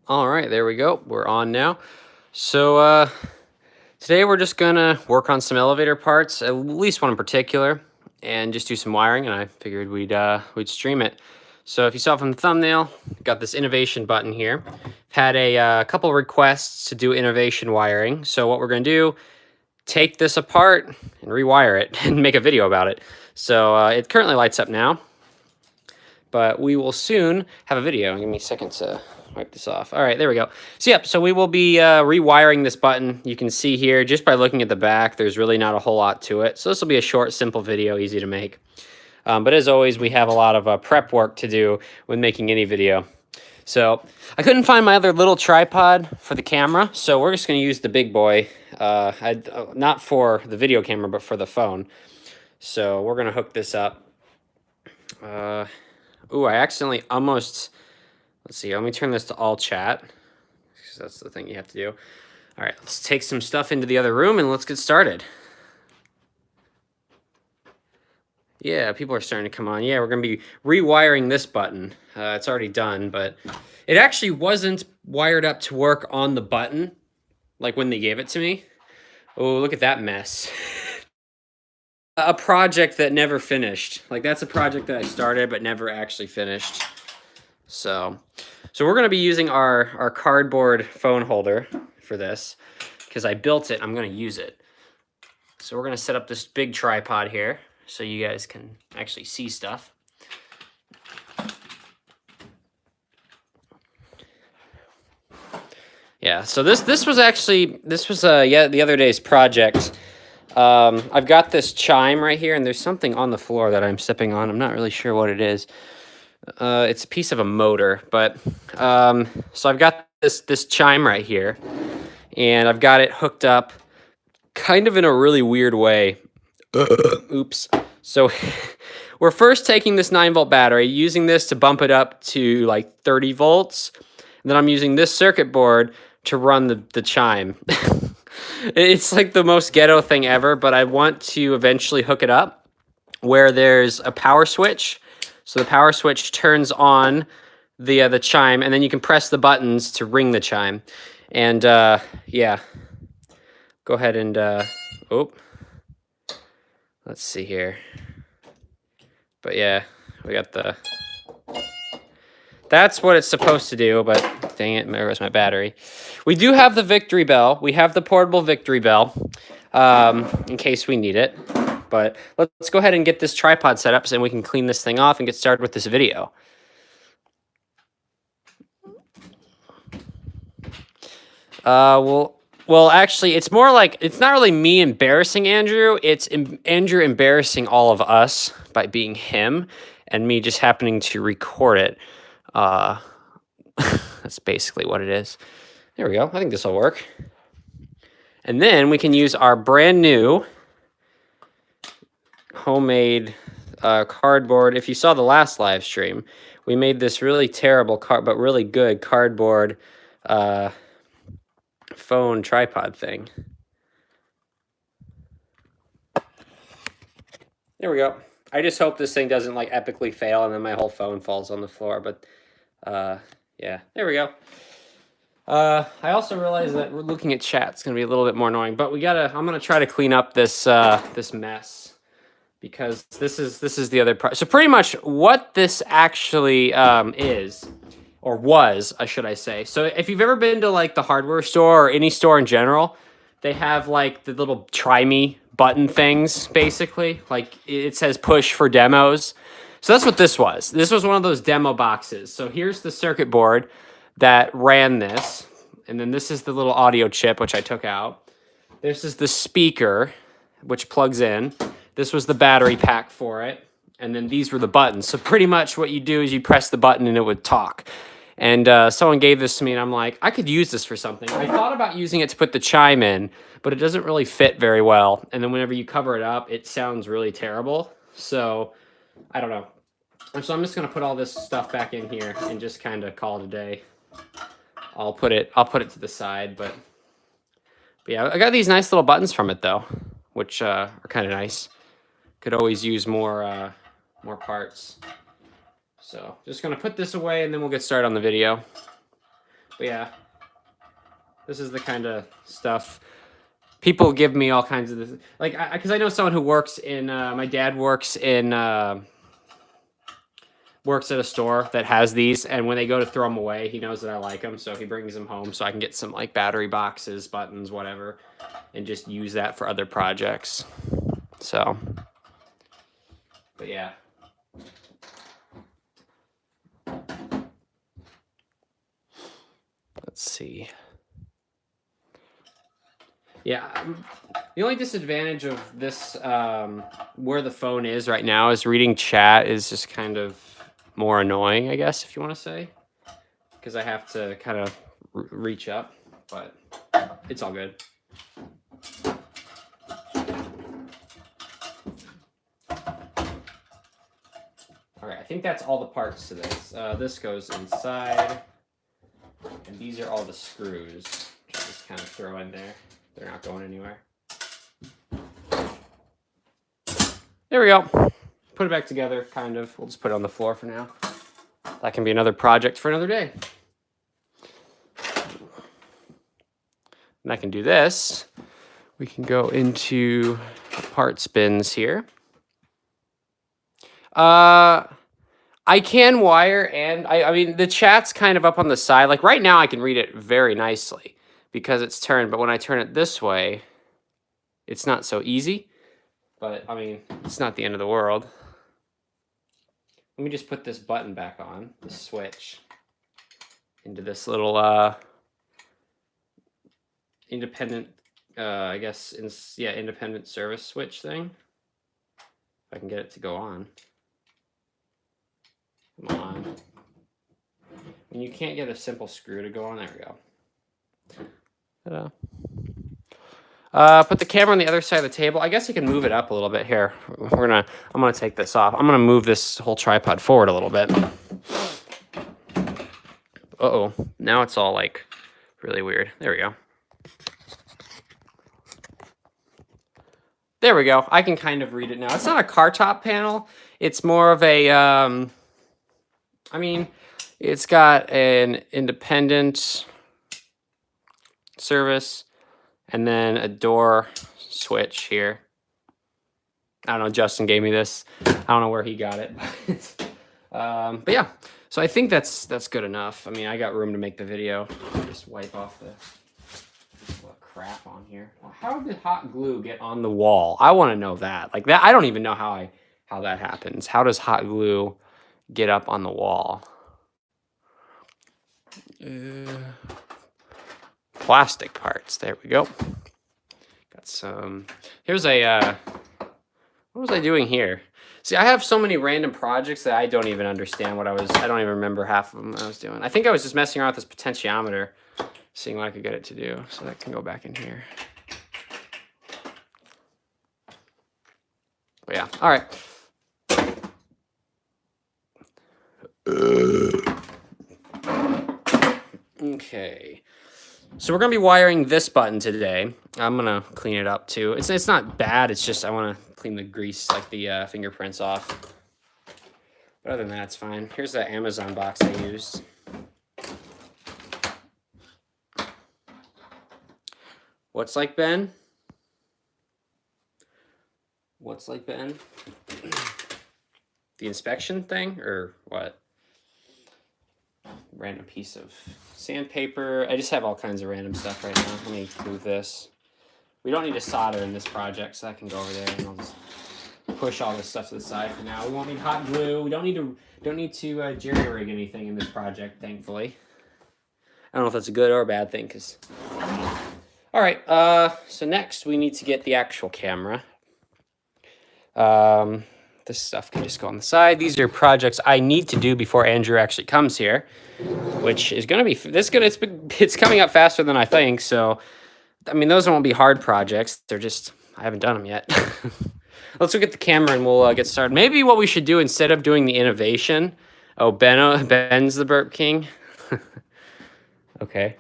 All right, there we go. We're on now. So today we're just gonna work on some elevator parts, at least one in particular, and just do some wiring. And I figured we'd stream it. So if you saw from the thumbnail, got this innovation button here. Had a couple requests to do innovation wiring. So what we're gonna do, take this apart and rewire it and make a video about it. So it currently lights up now, but we will soon have a video. Give me a second to wipe this off. All right, there we go. So we will be rewiring this button. You can see here, just by looking at the back, there's really not a whole lot to it. So this will be a short, simple video, easy to make. But as always, we have a lot of prep work to do when making any video. So I couldn't find my other little tripod for the camera, so we're just gonna use the big boy. Not for the video camera, but for the phone. So we're gonna hook this up. Ooh, I accidentally almost, let's see, let me turn this to all chat, because that's the thing you have to do. All right, let's take some stuff into the other room and let's get started. Yeah, people are starting to come on. Yeah, we're going to be rewiring this button. It's already done, but it actually wasn't wired up to work on the button, like when they gave it to me. Oh, look at that mess. A project that never finished. Like, that's a project that I started but never actually finished. So we're going to be using our cardboard phone holder for this, because I built it. I'm going to use it. So we're going to set up this big tripod here so you guys can actually see stuff. Yeah, so this was the other day's project. I've got this chime right here, and there's something on the floor that I'm stepping on. I'm not really sure what it is. It's a piece of a motor, but so I've got this chime right here, and I've got it hooked up kind of in a really weird way. Oops. So we're first taking this 9-volt battery, using this to bump it up to like 30 volts. And then I'm using this circuit board to run the chime. It's like the most ghetto thing ever, but I want to eventually hook it up where there's a power switch. So the power switch turns on the chime, and then you can press the buttons to ring the chime. And yeah, go ahead and let's see here. But yeah, we got that's what it's supposed to do, but dang it, there goes my battery. We do have the victory bell. We have the portable victory bell in case we need it. But let's go ahead and get this tripod set up so we can clean this thing off and get started with this video. Well, actually, it's more like, it's not really me embarrassing Andrew. It's Andrew embarrassing all of us by being him, and me just happening to record it. That's basically what it is. There we go. I think this will work. And then we can use our brand new homemade cardboard. If you saw the last live stream, we made this really terrible but really good cardboard phone tripod thing. There we go. I just hope this thing doesn't like epically fail and then my whole phone falls on the floor, but yeah, there we go. I also realized that we're looking at chat. It's gonna be a little bit more annoying, but I'm gonna try to clean up this this mess, because this is the other part. So pretty much what this actually is, or was, should I say. So if you've ever been to like the hardware store or any store in general, they have like the little try me button things, basically. Like it says push for demos. So that's what this was. This was one of those demo boxes. So here's the circuit board that ran this. And then this is the little audio chip, which I took out. This is the speaker, which plugs in. This was the battery pack for it. And then these were the buttons. So pretty much what you do is you press the button and it would talk. And someone gave this to me, and I'm like, I could use this for something. I thought about using it to put the chime in, but it doesn't really fit very well. And then whenever you cover it up, it sounds really terrible. So I don't know. So I'm just gonna put all this stuff back in here and just kind of call it a day. I'll put it to the side, but yeah, I got these nice little buttons from it though, which are kind of nice. Could always use more parts. So just gonna put this away and then we'll get started on the video. But yeah, this is the kind of stuff people give me all kinds of this. Like, because I know someone who works in, my dad works in, works at a store that has these, and when they go to throw them away, he knows that I like them, so he brings them home so I can get some like battery boxes, buttons, whatever, and just use that for other projects. So, but yeah. Let's see. Yeah, the only disadvantage of this, where the phone is right now, is reading chat is just kind of more annoying, I guess, if you want to say, because I have to kind of reach up, but it's all good. All right, I think that's all the parts to this. This goes inside, and these are all the screws, which I just kind of throw in there. They're not going anywhere. There we go. Put it back together, kind of. We'll just put it on the floor for now. That can be another project for another day. And I can do this. We can go into parts bins here. I can wire, and I mean, the chat's kind of up on the side. Like right now I can read it very nicely because it's turned, but when I turn it this way, it's not so easy. But I mean, it's not the end of the world. Let me just put this button back on, the switch, into this little independent, I guess, independent service switch thing. If I can get it to go on. Come on. And you can't get a simple screw to go on. There we go. Ta-da. Put the camera on the other side of the table. I guess I can move it up a little bit here. I'm gonna take this off. I'm gonna move this whole tripod forward a little bit. Uh-oh. Now it's all like really weird. There we go. There we go. I can kind of read it now. It's not a car top panel. It's more of a, I mean, it's got an independent service and then a door switch here. I don't know. Justin gave me this. I don't know where he got it. But yeah, so I think that's good enough. I mean, I got room to make the video. Just wipe off the crap on here. How did hot glue get on the wall? I want to know that. Like that, I don't even know how that happens. How does hot glue get up on the wall? Plastic parts. There we go. Got some. Here's a. What was I doing here? See, I have so many random projects that I don't even understand what I don't even remember half of them I was doing. I think I was just messing around with this potentiometer, seeing what I could get it to do. So that can go back in here. But yeah, all right. Okay. So we're gonna be wiring this button today. I'm gonna clean it up too. It's not bad. It's just I want to clean the grease, like the fingerprints off. But other than that, it's fine. Here's the Amazon box I used. What's like Ben? What's like Ben? The inspection thing or what? Random piece of sandpaper. I just have all kinds of random stuff right now. Let me move this. We don't need to solder in this project, so that can go over there, and I'll just push all this stuff to the side for now. We won't need hot glue. We don't need to jerry rig anything in this project, thankfully. I don't know if that's a good or a bad thing, because. All right. So next we need to get the actual camera. This stuff can just go on the side. These are projects I need to do before Andrew actually comes here, which is going to be it's coming up faster than I think. So, I mean, those won't be hard projects. They're just, I haven't done them yet. Let's look at the camera and we'll get started. Maybe what we should do instead of doing the innovation. Oh, Ben's the Burp King. Okay.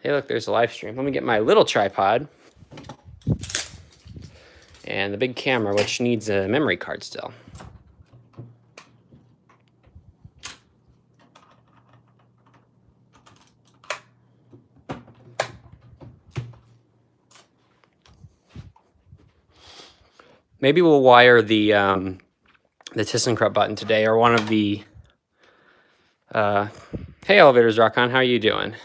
Hey, look, there's a live stream. Let me get my little tripod. And the big camera, which needs a memory card still. Maybe we'll wire the ThyssenKrupp button today, or one of the. Hey, Elevators Rock On, how are you doing?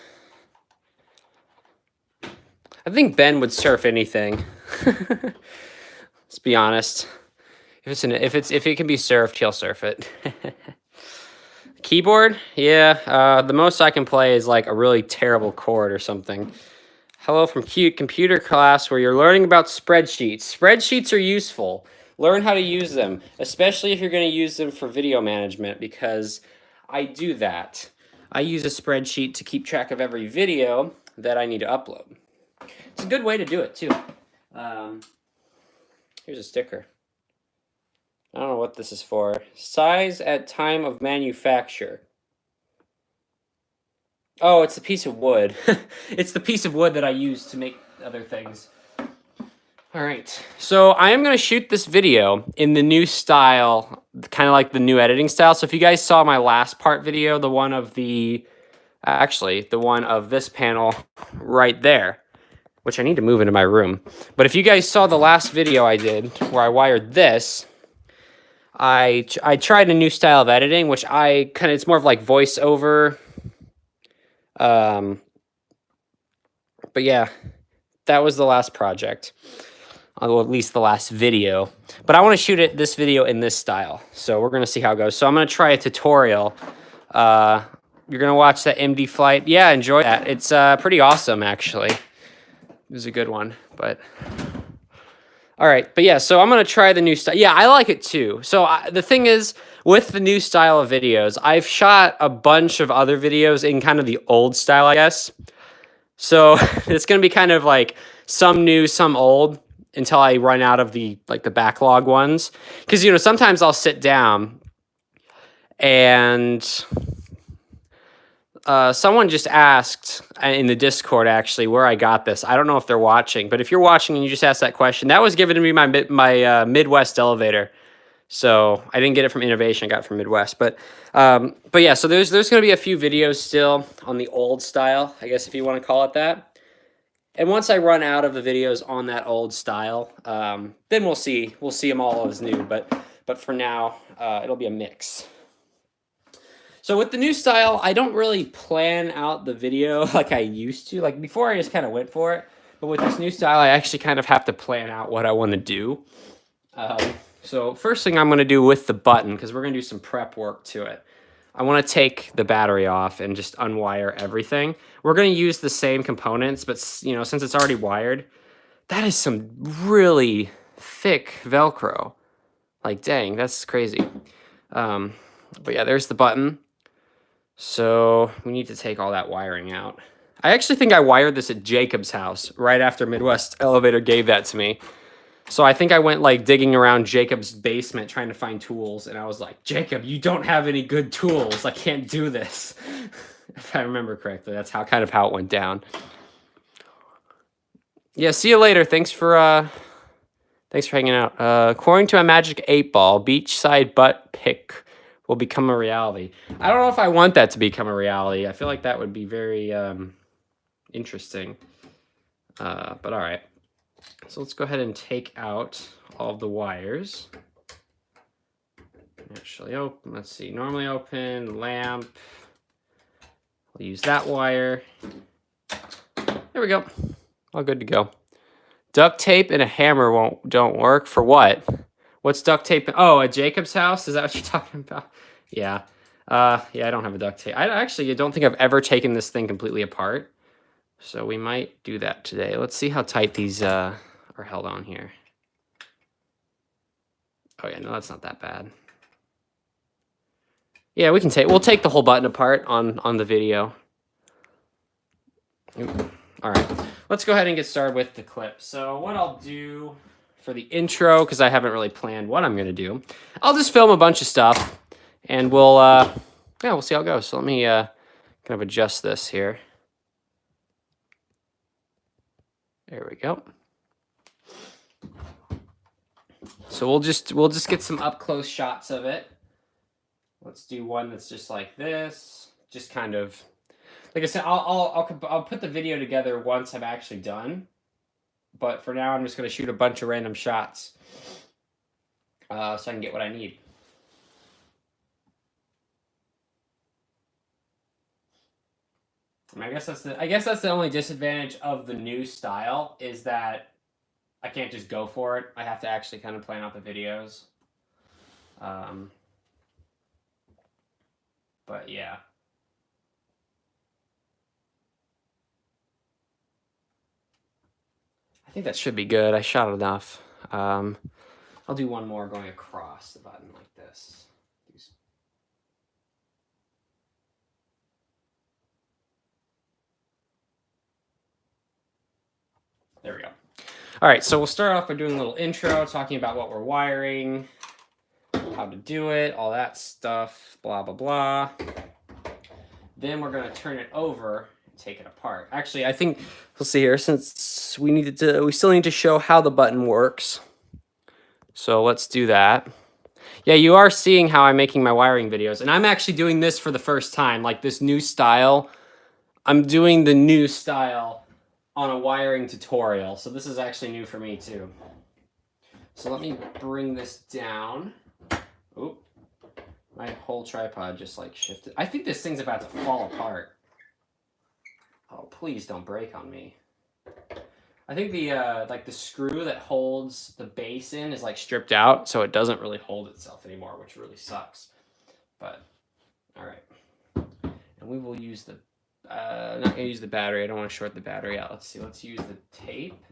I think Ben would surf anything. Let's be honest. If it can be surfed, he'll surf it. Keyboard, yeah. The most I can play is like a really terrible chord or something. Hello from Cute Computer class, where you're learning about spreadsheets. Spreadsheets are useful. Learn how to use them, especially if you're going to use them for video management, because I do that. I use a spreadsheet to keep track of every video that I need to upload. It's a good way to do it, too. Here's a sticker. I don't know what this is for. Size at time of manufacture. Oh, it's a piece of wood. It's the piece of wood that I use to make other things. All right. So I am going to shoot this video in the new style, kind of like the new editing style. So if you guys saw my last part video, the one of the one of this panel right there, which I need to move into my room. But if you guys saw the last video I did where I wired this, I tried a new style of editing, which it's more of like voiceover. But yeah, that was the last project. Well, at least the last video. But I want to shoot this video in this style. So we're going to see how it goes. So I'm going to try a tutorial. You're going to watch that MD flight. Yeah, enjoy that. It's pretty awesome, actually. It was a good one, but... All right, but yeah, so I'm going to try the new style. Yeah, I like it too. So the thing is, with the new style of videos, I've shot a bunch of other videos in kind of the old style, I guess. So it's going to be kind of like some new, some old, until I run out of the backlog ones. Because, sometimes I'll sit down and... someone just asked in the Discord, actually, where I got this. I don't know if they're watching, but if you're watching and you just asked that question, that was given to me by my Midwest elevator. So I didn't get it from Innovation, I got it from Midwest. But yeah, so there's going to be a few videos still on the old style, I guess if you want to call it that. And once I run out of the videos on that old style, then we'll see them all as new. But for now, it'll be a mix. So with the new style, I don't really plan out the video like I used to. Like before, I just kind of went for it. But with this new style, I actually kind of have to plan out what I want to do. So first thing I'm going to do with the button, because we're going to do some prep work to it, I want to take the battery off and just unwire everything. We're going to use the same components, but since it's already wired, that is some really thick Velcro. Like, dang, that's crazy. But yeah, there's the button. So we need to take all that wiring out. I actually think I wired this at Jacob's house right after Midwest Elevator gave that to me. So I think I went digging around Jacob's basement trying to find tools, and I was like, Jacob, you don't have any good tools. I can't do this. If I remember correctly, that's how it went down. Yeah, see you later. Thanks for hanging out. According to a Magic 8-Ball, beachside butt pick will become a reality. I don't know if I want that to become a reality. I feel like that would be very interesting. But all right. So let's go ahead and take out all of the wires. Actually open, let's see, normally open, lamp. We'll use that wire. There we go. All good to go. Duct tape and a hammer don't work. For what? What's duct tape? Oh, at Jacob's house? Is that what you're talking about? Yeah. Yeah, I don't have a duct tape. I don't think I've ever taken this thing completely apart. So we might do that today. Let's see how tight these are held on here. Oh yeah, no, that's not that bad. Yeah, we'll take the whole button apart on the video. All right, let's go ahead and get started with the clip. So what I'll do for the intro, because I haven't really planned what I'm gonna do, I'll just film a bunch of stuff, and we'll see how it goes. So let me kind of adjust this here. There we go. So we'll just get some up close shots of it. Let's do one that's just like this, just kind of, like I said, I'll put the video together once I'm actually done. But for now, I'm just going to shoot a bunch of random shots. so I can get what I need. I guess that's the only disadvantage of the new style is that I can't just go for it. I have to actually kind of plan out the videos. But yeah. I think that should be good. I shot enough. I'll do one more going across the button like this. There we go. All right, so we'll start off by doing a little intro, talking about what we're wiring, how to do it, all that stuff, blah, blah, blah. Then we're going to turn it over and take it apart. Actually, I think, we'll see here, since we still need to show how the button works. So let's do that. Yeah, you are seeing how I'm making my wiring videos, and I'm actually doing this for the first time, like this new style. I'm doing the new style on a wiring tutorial, so this is actually new for me too. So let me bring this down. Oop, my whole tripod just like shifted. I think this thing's about to fall apart. Oh, please don't break on me. I think the like the screw that holds the base in is like stripped out, so it doesn't really hold itself anymore, which really sucks. But all right, and we will use the not gonna use the battery. I don't want to short the battery out. Let's see. Let's use the tape.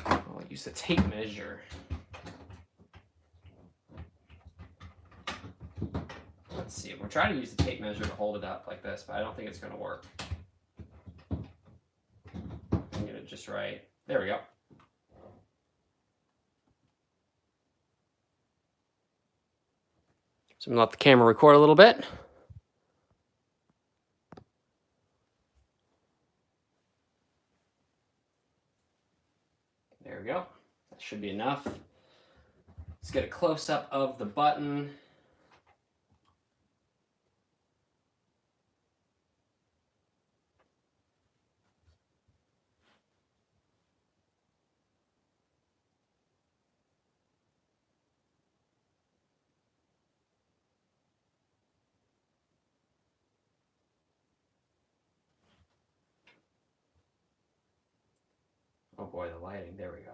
I'll use the tape measure. Let's see. We're trying to use the tape measure to hold it up like this, but I don't think it's gonna work. Get it just right. There we go. So I'm gonna let the camera record a little bit. There we go. That should be enough. Let's get a close-up of the button. Oh boy, the lighting. There we go.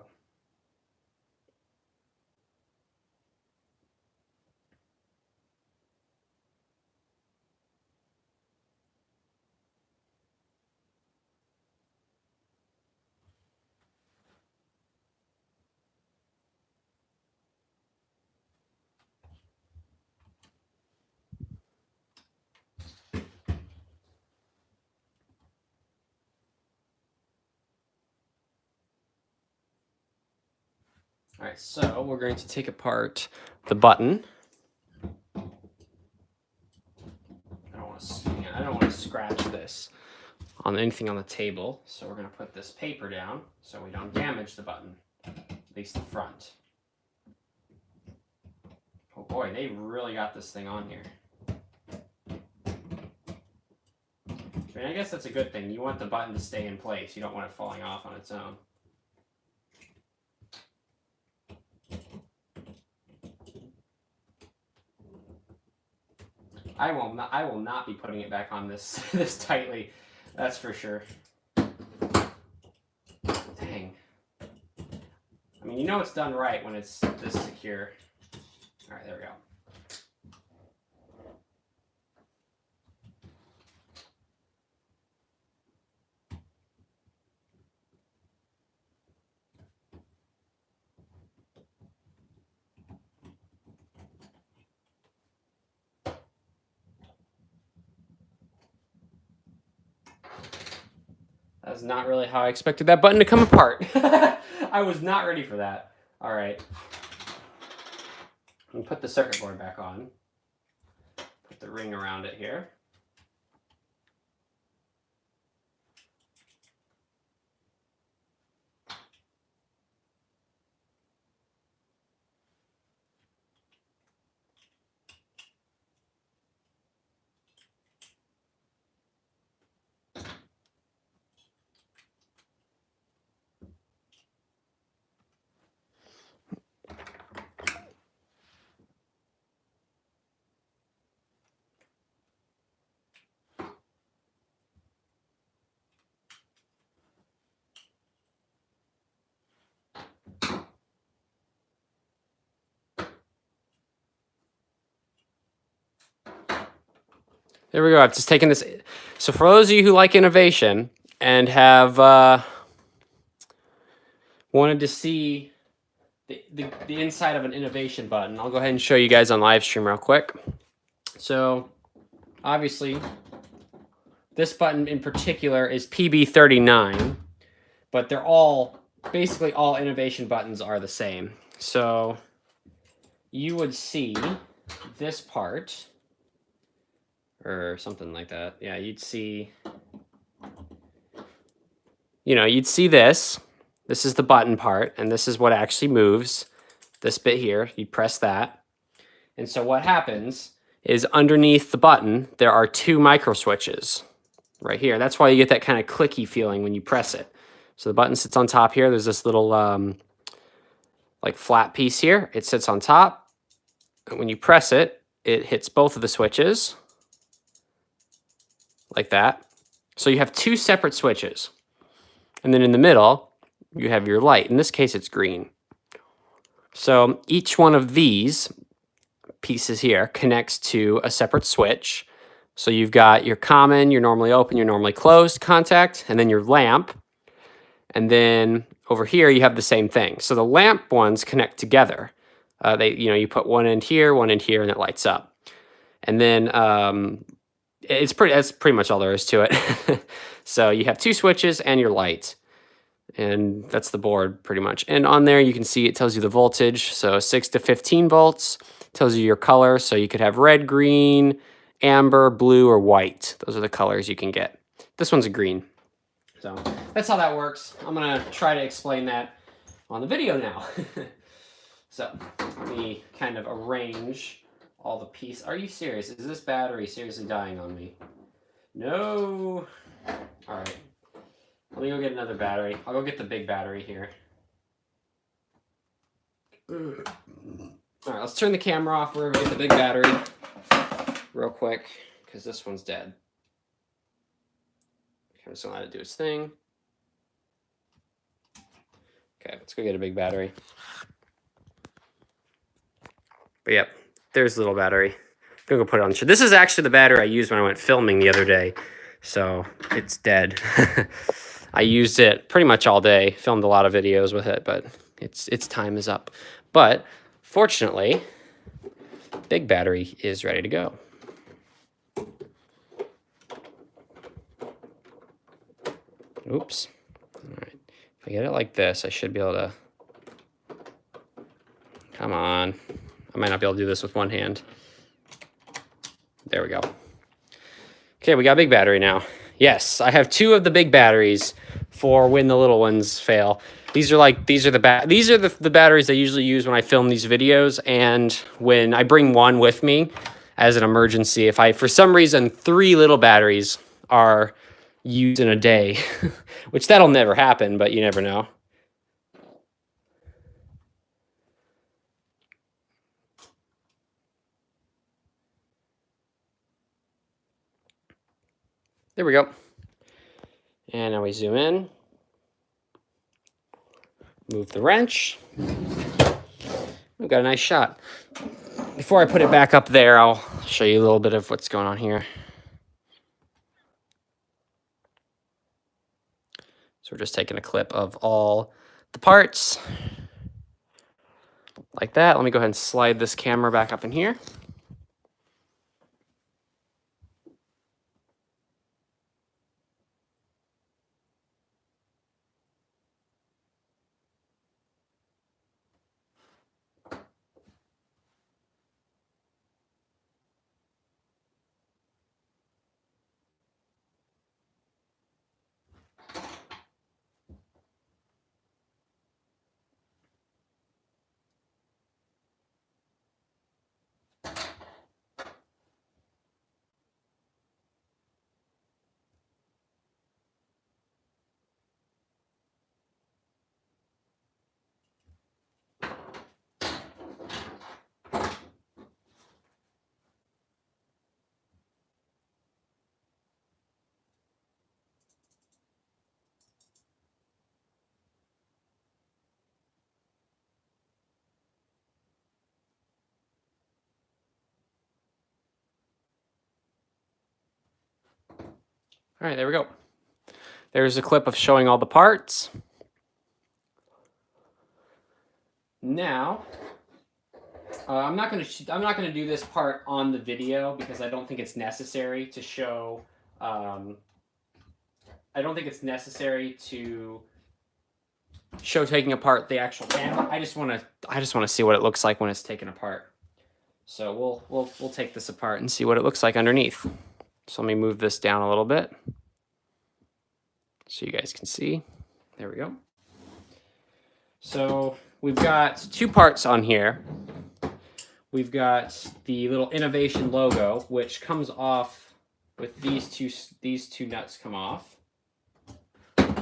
All right, so we're going to take apart the button. I don't want to scratch this on anything on the table, so we're going to put this paper down so we don't damage the button, at least the front. Oh boy, they really got this thing on here. I mean, I guess that's a good thing. You want the button to stay in place. You don't want it falling off on its own. I will not be putting it back on this this tightly. That's for sure. Dang. I mean, you know it's done right when it's this secure. All right, there we go. That's not really how I expected that button to come apart. I was not ready for that. All right. I'm gonna put the circuit board back on. Put the ring around it here. There we go. I've just taken this. So for those of you who like innovation and have wanted to see the inside of an innovation button, I'll go ahead and show you guys on live stream real quick. So obviously this button in particular is PB39, but they're all, basically all innovation buttons are the same. So you would see this part, or something like that. Yeah, you'd see, you'd see this. This is the button part, and this is what actually moves. This bit here, you press that. And so what happens is underneath the button, there are two micro switches right here. That's why you get that kind of clicky feeling when you press it. So the button sits on top here. There's this little like flat piece here. It sits on top. And when you press it, it hits both of the switches like that. So you have two separate switches. And then in the middle, you have your light. In this case, it's green. So each one of these pieces here connects to a separate switch. So you've got your common, your normally open, your normally closed contact, and then your lamp. And then over here, you have the same thing. So the lamp ones connect together. You put one end here, and it lights up. And then that's pretty much all there is to it. So you have two switches and your light. And that's the board pretty much. And on there, you can see it tells you the voltage. So 6 to 15 volts, tells you your color. So you could have red, green, amber, blue, or white. Those are the colors you can get. This one's a green. So that's how that works. I'm gonna try to explain that on the video now. So let me kind of arrange all the pieces. Are you serious? Is this battery seriously dying on me? No. All right. Let me go get another battery. I'll go get the big battery here. All right, let's turn the camera off. We're gonna get the big battery real quick because this one's dead. I'm just gonna let it do its thing. Okay, let's go get a big battery. But yep, there's the little battery. I'm gonna go put it on. This is actually the battery I used when I went filming the other day. So it's dead. I used it pretty much all day, filmed a lot of videos with it, but its time is up. But fortunately, big battery is ready to go. Oops. All right. If I get it like this, I should be able to. Come on. I might not be able to do this with one hand. There we go. Okay, we got a big battery now. Yes, I have two of the big batteries for when the little ones fail. These are the batteries I usually use when I film these videos, and when I bring one with me as an emergency. If for some reason 3 little batteries are used in a day, which that'll never happen, but you never know. There we go. And now we zoom in. Move the wrench. We've got a nice shot. Before I put it back up there, I'll show you a little bit of what's going on here. So we're just taking a clip of all the parts. Like that. Let me go ahead and slide this camera back up in here. All right, there we go. There's a clip of showing all the parts. Now, I'm not gonna do this part on the video because I don't think it's necessary to show. I don't think it's necessary to show taking apart the actual panel. I just want to see what it looks like when it's taken apart. So we'll take this apart and see what it looks like underneath. So let me move this down a little bit so you guys can see. There we go. So we've got two parts on here. We've got the little Innovation logo, which comes off with these two nuts come off. Like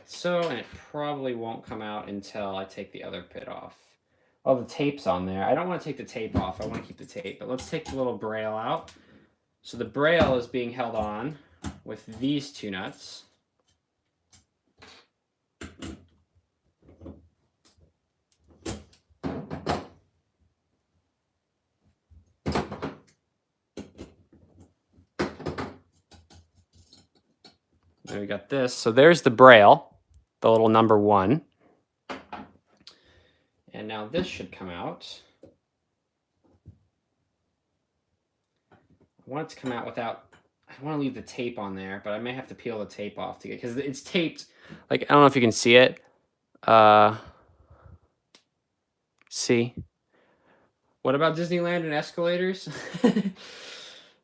so, and it probably won't come out until I take the other bit off. Oh, the tape's on there. I don't want to take the tape off. I want to keep the tape, but let's take the little braille out. So the braille is being held on with these two nuts. Then we got this. So there's the braille, the little number 1. And now this should come out. I want it to come out without, I want to leave the tape on there, but I may have to peel the tape off to get, because it's taped. Like, I don't know if you can see it. See? What about Disneyland and escalators?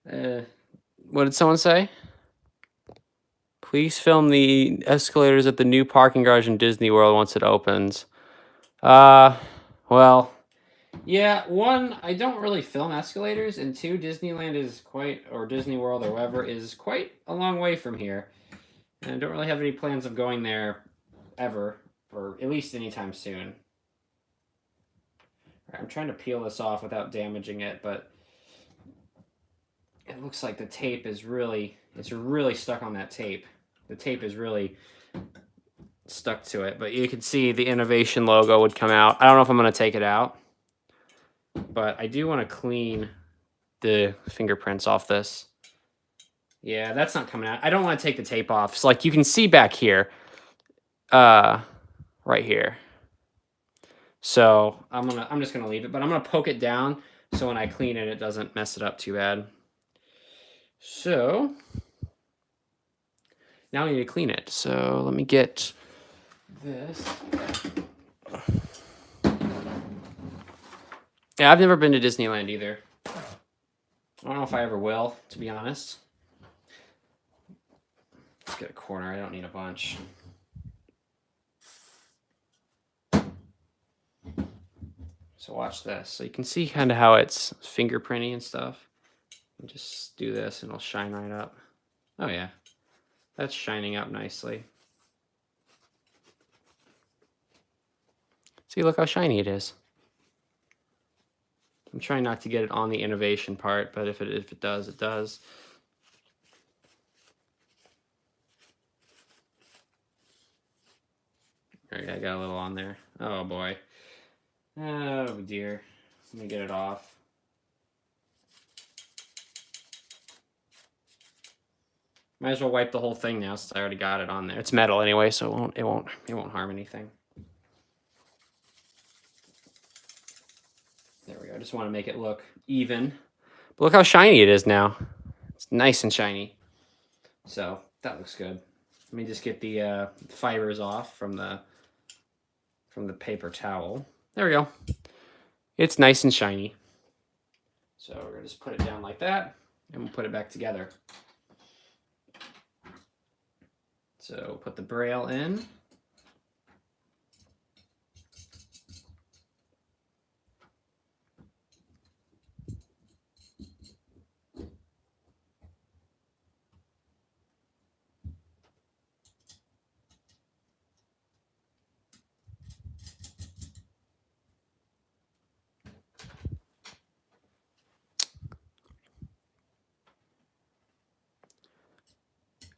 What did someone say? Please film the escalators at the new parking garage in Disney World once it opens. Well, yeah, 1, I don't really film escalators, and 2, Disneyland is quite, or Disney World or wherever, is quite a long way from here. And I don't really have any plans of going there ever, or at least anytime soon. I'm trying to peel this off without damaging it, but it looks like the tape is really, it's really stuck on that tape. The tape is really stuck to it, but you can see the Innovation logo would come out. I don't know if I'm going to take it out, but I do want to clean the fingerprints off this. Yeah, that's not coming out. I don't want to take the tape off. So like you can see back here, right here. So I'm just gonna leave it, but I'm gonna poke it down so when I clean it, it doesn't mess it up too bad. So now I need to clean it. So let me get this. Yeah, I've never been to Disneyland either. I don't know if I ever will, to be honest. Let's get a corner. I don't need a bunch. So watch this. So you can see kind of how it's fingerprinty and stuff. And just do this and it'll shine right up. Oh yeah, that's shining up nicely. See, look how shiny it is. I'm trying not to get it on the Innovation part, but if it does, it does. All right, I got a little on there. Oh boy. Oh dear. Let me get it off. Might as well wipe the whole thing now since I already got it on there. It's metal anyway, so it won't harm anything. There we go. I just want to make it look even. But look how shiny it is now. It's nice and shiny. So that looks good. Let me just get the fibers off from the paper towel. There we go. It's nice and shiny. So we're gonna just put it down like that, and we'll put it back together. So put the braille in.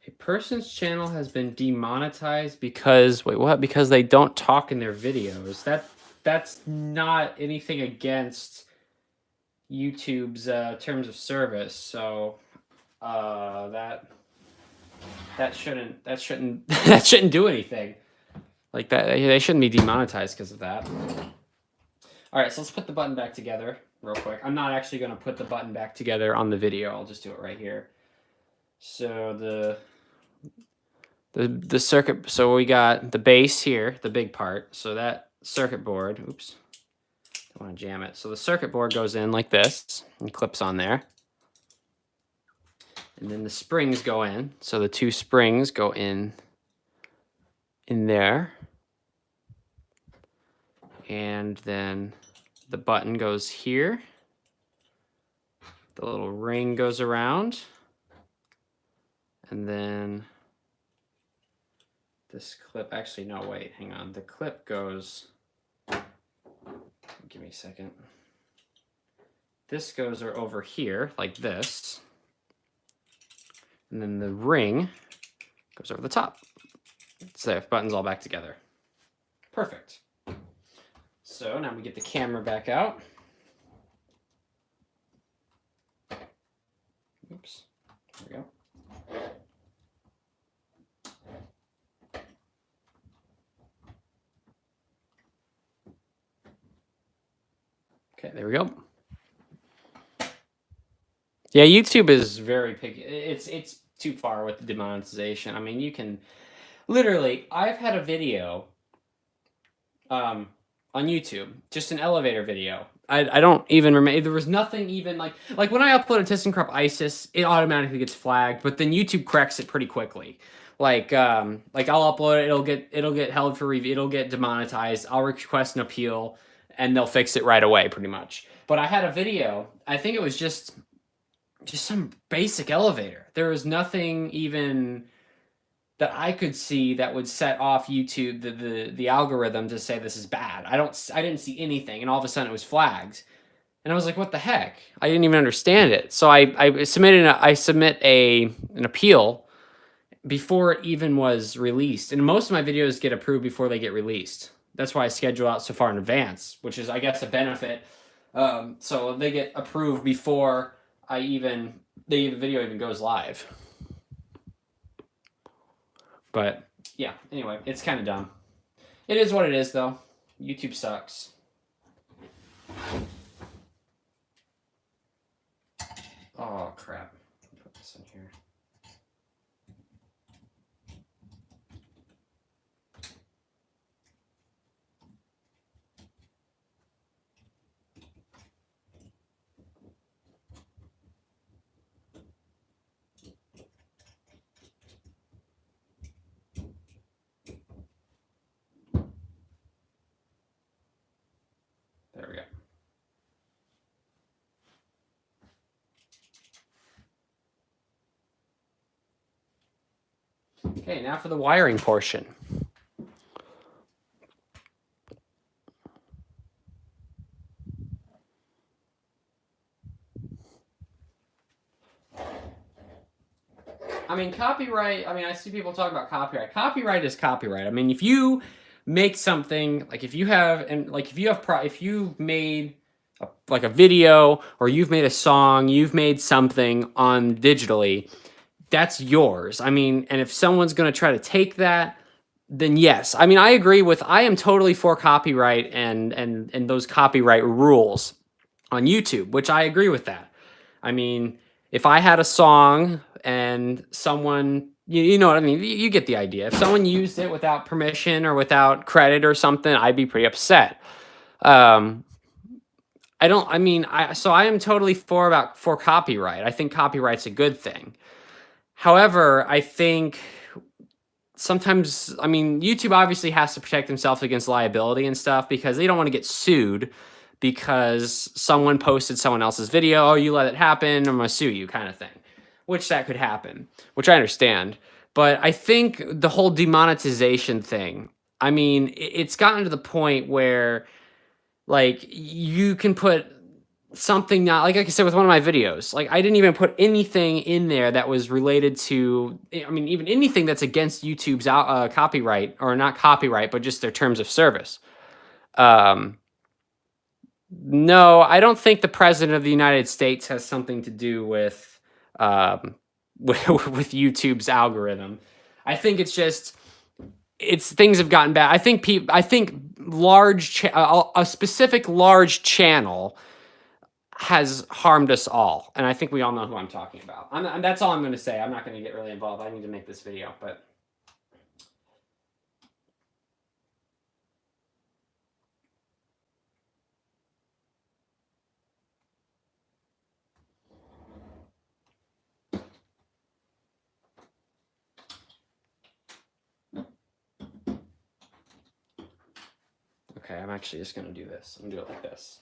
A person's channel has been demonetized because, wait, what? Because they don't talk in their videos. That's not anything against YouTube's terms of service. So That shouldn't that shouldn't do anything. Like that, they shouldn't be demonetized because of that. All right, so let's put the button back together real quick. I'm not actually going to put the button back together on the video. I'll just do it right here. So the circuit, so we got the base here, the big part. So that circuit board, oops, I want to jam it. So the circuit board goes in like this and clips on there. And then the springs go in. So the two springs go in there. And then the button goes here. The little ring goes around. And then this clip, actually, no, wait, hang on. The clip goes, give me a second. This goes over here, like this. And then the ring goes over the top. So the button's all back together. Perfect. So now we get the camera back out. Oops, there we go. Okay, there we go. Yeah, YouTube is very picky. It's too far with the demonetization. I mean, you can literally, I've had a video on YouTube, just an elevator video. I don't even remember. There was nothing even like when I upload a ThyssenKrupp ISIS, it automatically gets flagged, but then YouTube corrects it pretty quickly. Like I'll upload it, it'll get held for review, it'll get demonetized. I'll request an appeal, and they'll fix it right away, pretty much. But I had a video. I think it was just some basic elevator. There was nothing even that I could see that would set off YouTube, the algorithm, to say this is bad. I didn't see anything, and all of a sudden it was flagged, and I was like, what the heck? I didn't even understand it. So I submit an appeal before it even was released, and most of my videos get approved before they get released. That's why I schedule out so far in advance, which is, I guess, a benefit. So they get approved before the video even goes live. But yeah, anyway, it's kind of dumb. It is what it is, though. YouTube sucks. Oh, crap. Put this in here. There we go. Okay, now for the wiring portion. I mean, copyright, I see people talk about copyright. Copyright is copyright. I mean, if you make something, like if you've made a video, or you've made a song, you've made something on digitally, that's yours. I mean, and if someone's going to try to take that, then yes. I mean, I am totally for copyright and those copyright rules on YouTube, which I agree with that. I mean, if I had a song and someone, you know what I mean? You get the idea. If someone used it without permission or without credit or something, I'd be pretty upset. I am totally for copyright. I think copyright's a good thing. However, I think sometimes, YouTube obviously has to protect themselves against liability and stuff, because they don't want to get sued because someone posted someone else's video. Oh, you let it happen, I'm going to sue you, kind of thing. Which that could happen, which I understand. But I think the whole demonetization thing, it's gotten to the point where, like, you can put something, not like I said with one of my videos, like I didn't even put anything in there that was related to, even anything that's against YouTube's copyright, or not copyright, but just their terms of service. No, I don't think the president of the United States has something to do with with YouTube's algorithm. I think it's just things have gotten bad. I think a specific large channel has harmed us all, and I think we all know who I'm talking about. That's all I'm going to say. I'm not going to get really involved. I need to make this video, but. Okay, I'm actually just going to do this. I'm going to do it like this.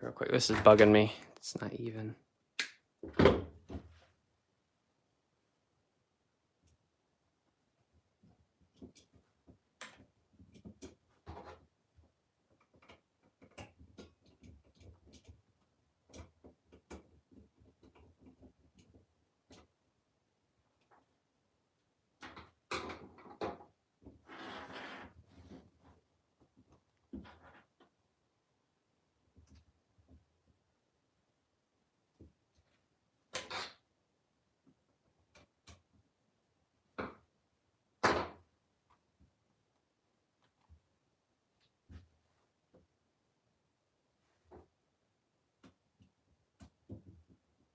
Real quick, this is bugging me. It's not even.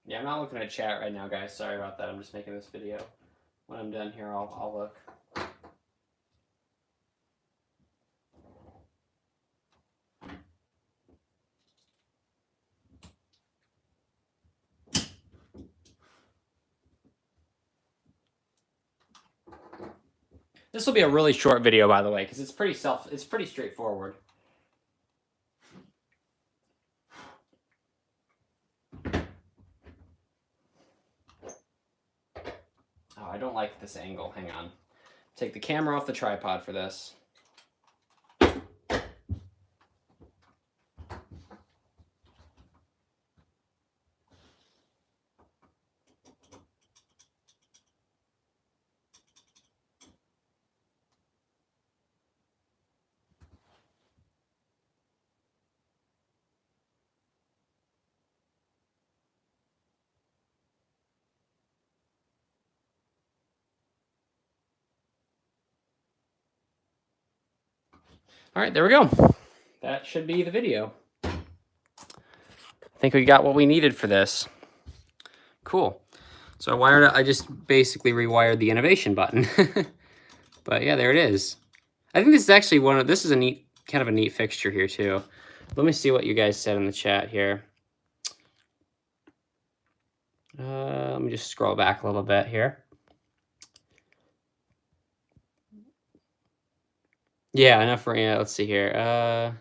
Yeah, I'm not looking at chat right now, guys. Sorry about that. I'm just making this video. When I'm done here, I'll look. This will be a really short video, by the way, because it's pretty straightforward. Oh, I don't like this angle. Hang on. Take the camera off the tripod for this. All right, there we go. That should be the video. I think we got what we needed for this. Cool. So I just basically rewired the innovation button. But yeah, there it is. I think this is actually this is a kind of a neat fixture here too. Let me see what you guys said in the chat here. Let me just scroll back a little bit here. Yeah, enough for, yeah, let's see here.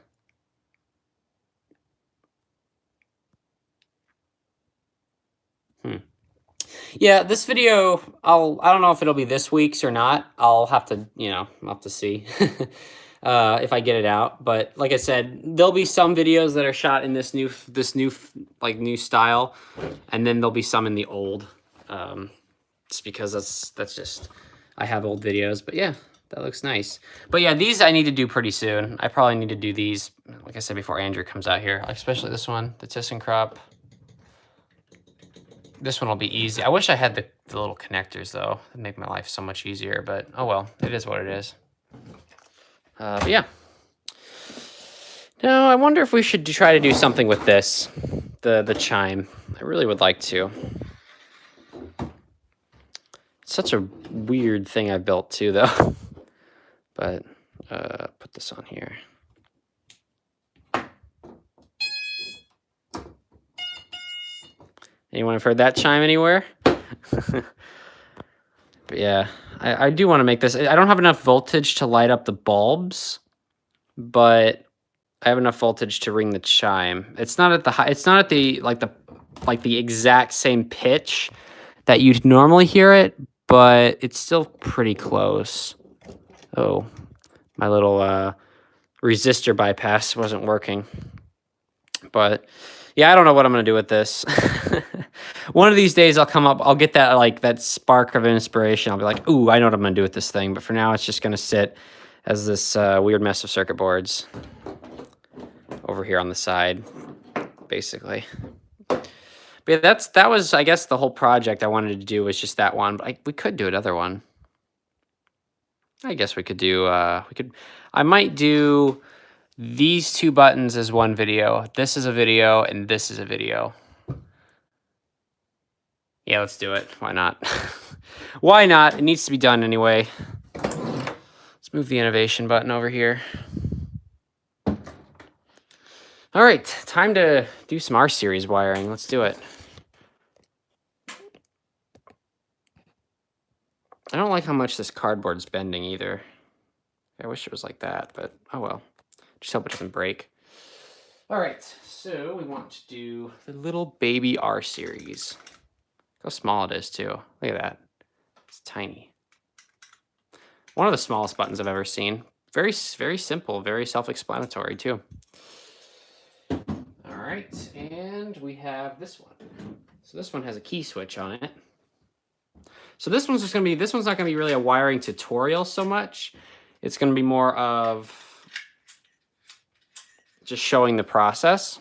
Yeah, this video, I don't know if it'll be this week's or not. I'll have to, I'll have to see if I get it out. But like I said, there'll be some videos that are shot in this new style, and then there'll be some in the old. Just because that's just, I have old videos. But yeah, that looks nice. But yeah, these I need to do pretty soon. I probably need to do these, like I said, before Andrew comes out here, especially this one, the ThyssenKrupp. This one will be easy. I wish I had the little connectors though. It'd make my life so much easier, but oh well, it is what it is. But yeah. Now, I wonder if we should try to do something with this, the chime. I really would like to. It's such a weird thing I built too, though. But put this on here. Anyone have heard that chime anywhere? But yeah, I do want to make this. I don't have enough voltage to light up the bulbs, but I have enough voltage to ring the chime. It's not at the high. It's not at the like the exact same pitch that you'd normally hear it, but it's still pretty close. Oh, my little resistor bypass wasn't working. But yeah, I don't know what I'm gonna do with this. One of these days I'll get that like that spark of inspiration. I'll be like, ooh, I know what I'm gonna do with this thing. But for now, it's just gonna sit as this weird mess of circuit boards over here on the side, basically. But yeah, that was, I guess, the whole project I wanted to do was just that one. But we could do another one. I guess we could do. I might do these two buttons as one video. This is a video, and this is a video. Yeah, let's do it. Why not? Why not? It needs to be done anyway. Let's move the innovation button over here. All right, time to do some R-series wiring. Let's do it. I don't like how much this cardboard's bending either. I wish it was like that, but oh well. Just hope it doesn't break. All right, so we want to do the little baby R-series. Look how small it is too. Look at that. It's tiny. One of the smallest buttons I've ever seen. Very, very simple, very self-explanatory too. All right, and we have this one. So this one has a key switch on it. So this one's not gonna be really a wiring tutorial so much. It's gonna be more of just showing the process.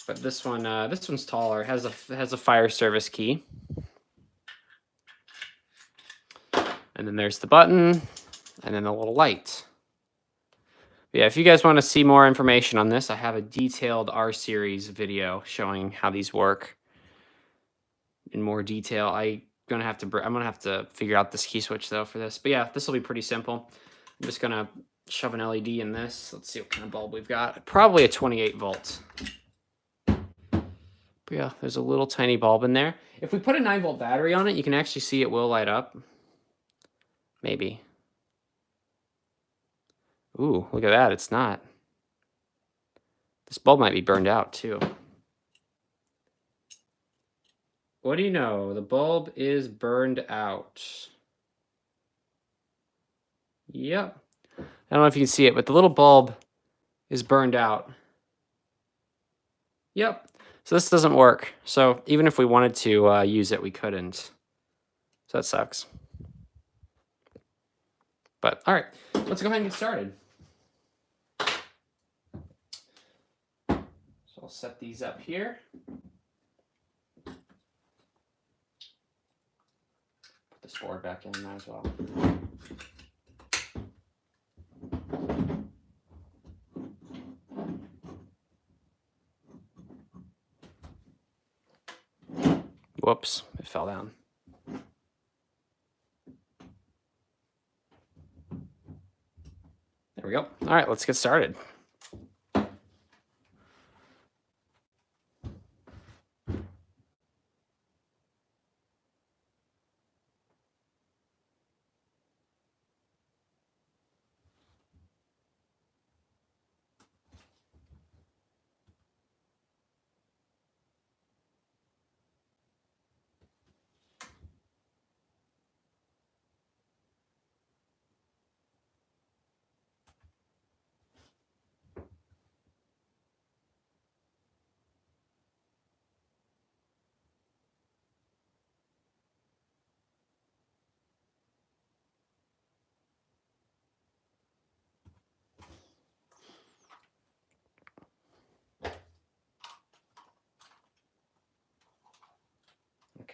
But this one's taller. It has a fire service key. And then there's the button, and then the little light. Yeah, if you guys want to see more information on this, I have a detailed R-series video showing how these work in more detail. I'm gonna have to figure out this key switch though for this. But yeah, this will be pretty simple. I'm just gonna shove an LED in this. Let's see what kind of bulb we've got. Probably a 28 volt. But yeah, there's a little tiny bulb in there. If we put a 9-volt battery on it, you can actually see it will light up. Maybe. Ooh, look at that. It's not. This bulb might be burned out too. What do you know? The bulb is burned out. Yep. I don't know if you can see it, but the little bulb is burned out. Yep. So this doesn't work. So even if we wanted to use it, we couldn't. So that sucks. But all right, let's go ahead and get started. So I'll set these up here. Put this board back in there as well. Whoops, it fell down. There we go. All right, let's get started.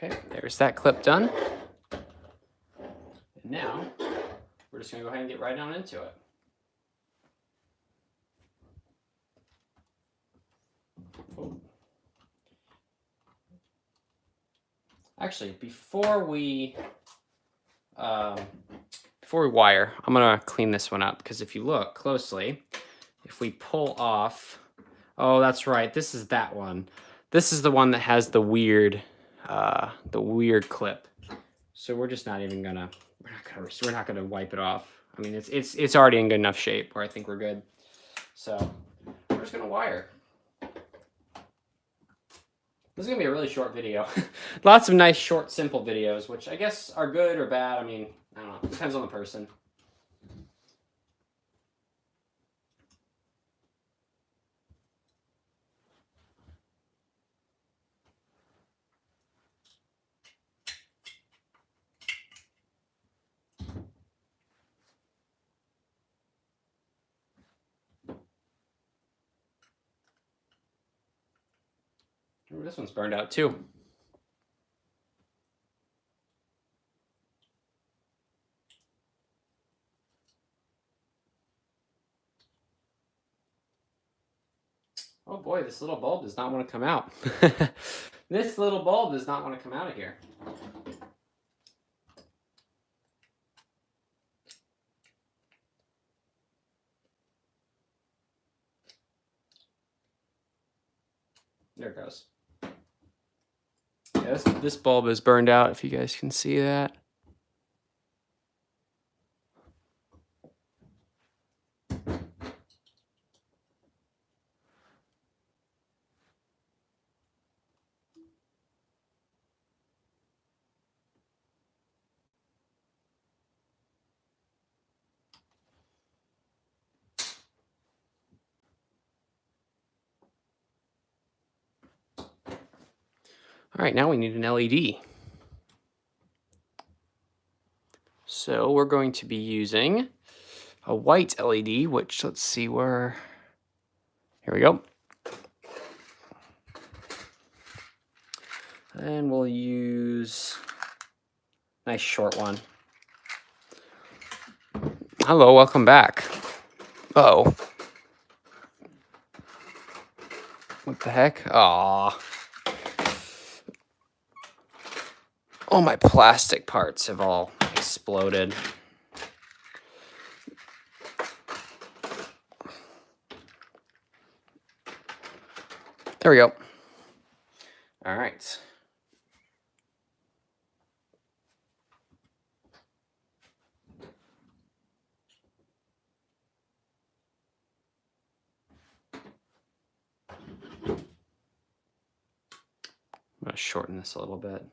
Okay, there's that clip done. And now we're just gonna go ahead and get right on into it. Oh. Actually, before we wire, I'm gonna clean this one up because if you look closely, if we pull off, oh, that's right, this is that one. This is the one that has the weird clip. So we're just not even gonna, we're not gonna wipe it off. I mean, it's already in good enough shape where I think we're good. So we're just gonna wire. This is gonna be a really short video. Lots of nice, short, simple videos, which I guess are good or bad. I mean, I don't know. Depends on the person. Ooh, this one's burned out too. Oh boy, this little bulb does not want to come out. This little bulb does not want to come out of here. There it goes. Yeah, this bulb is burned out, if you guys can see that. All right, now we need an LED. So we're going to be using a white LED, which let's see where, here we go. And we'll use a nice short one. Hello, welcome back. Uh-oh. What the heck? Aw. All my plastic parts have all exploded. There we go. All right. I'm going to shorten this a little bit.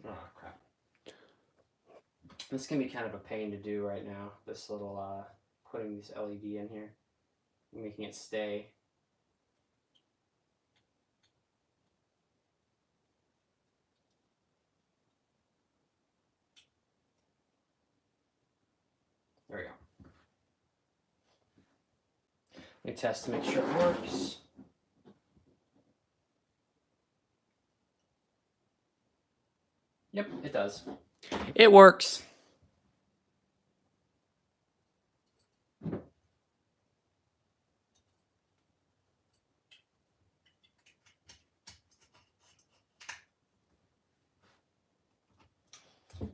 Oh, crap. This can be kind of a pain to do right now, this little, putting this LED in here, making it stay. There we go. Let me test to make sure it works. Yep, it does. It works.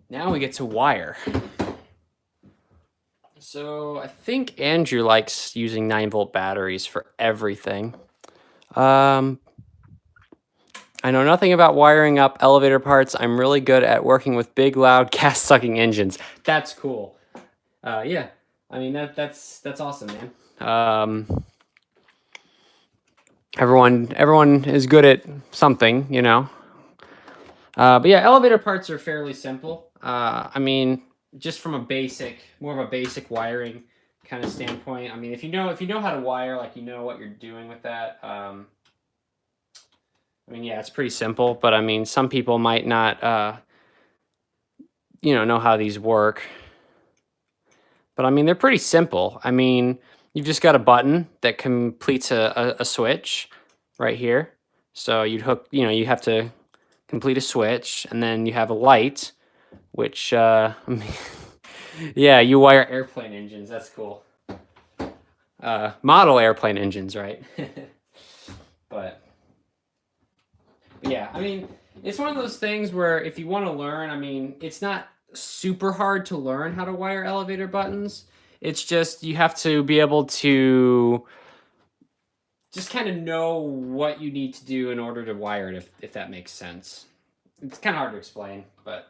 Now we get to wire. So I think Andrew likes using 9-volt batteries for everything. I know nothing about wiring up elevator parts. I'm really good at working with big, loud, gas-sucking engines. That's cool. Yeah, I mean that's awesome, man. Everyone is good at something, you know. But yeah, elevator parts are fairly simple. I mean, just from more of a basic wiring kind of standpoint. I mean, if you know how to wire, like you know what you're doing with that. I mean, yeah, it's pretty simple. But I mean, some people might not, know how these work. But I mean, they're pretty simple. I mean, you've just got a button that completes a switch right here. So you'd hook, you have to complete a switch, and then you have a light, which, yeah, you wire airplane engines. That's cool. Model airplane engines, right? But yeah, I mean, it's one of those things where if you want to learn, I mean, it's not super hard to learn how to wire elevator buttons. It's just you have to be able to just kind of know what you need to do in order to wire it, if that makes sense. It's kind of hard to explain, but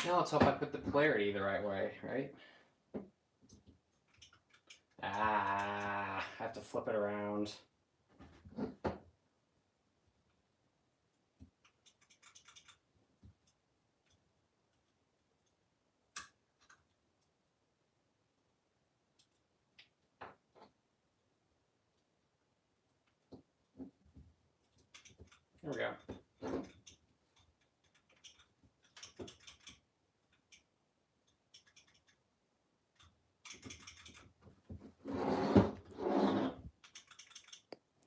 now let's hope I put the polarity the right way, right? I have to flip it around. There we go.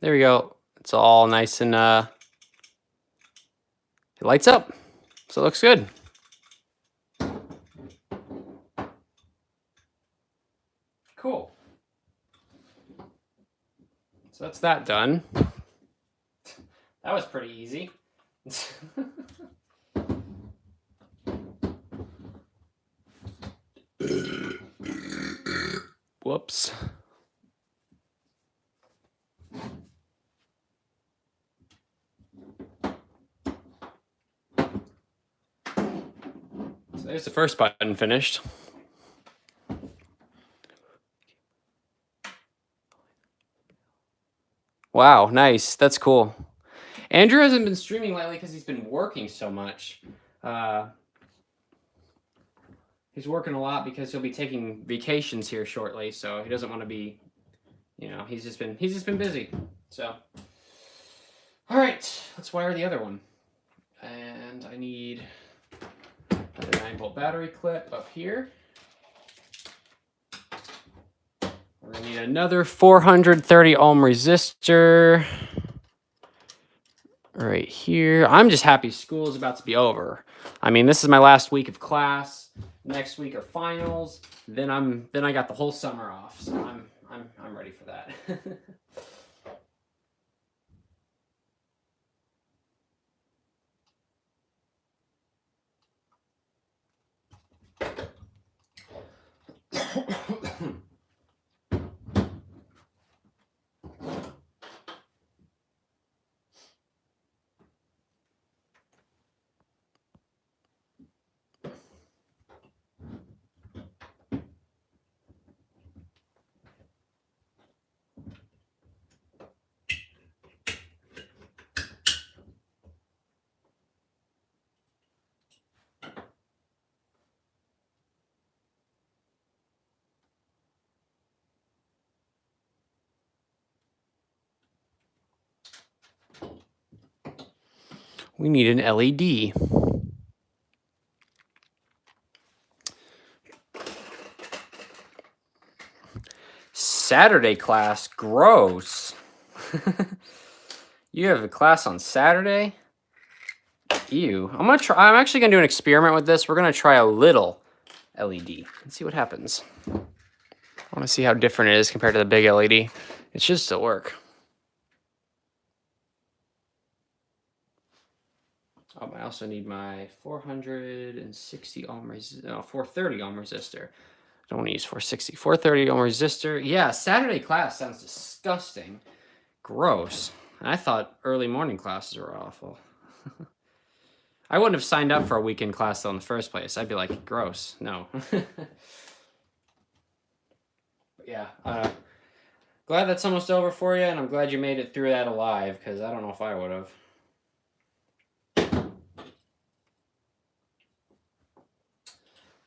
There we go. It's all nice and it lights up. So it looks good. Cool. So that's that done. That was pretty easy. Whoops. So there's the first button finished. Wow, nice. That's cool. Andrew hasn't been streaming lately because he's been working so much. He's working a lot because he'll be taking vacations here shortly, so he doesn't want to be, he's just been busy. So, all right, let's wire the other one. And I need another 9-volt battery clip up here. We're gonna need another 430 ohm resistor right here. I'm just happy school is about to be over. I mean, this is my last week of class. Next week are finals. Then I got the whole summer off. So I'm ready for that. We need an LED. Saturday class, gross. You have a class on Saturday? Ew. I'm I'm actually gonna do an experiment with this. We're gonna try a little LED and see what happens. I want to see how different it is compared to the big LED. It should still work. Oh, I also need my 460 ohm resistor. No, 430 ohm resistor. Don't want to use 460. 430 ohm resistor. Yeah, Saturday class sounds disgusting. Gross. I thought early morning classes were awful. I wouldn't have signed up for a weekend class though in the first place. I'd be like, gross. No. But yeah. Glad that's almost over for you, and I'm glad you made it through that alive, because I don't know if I would have.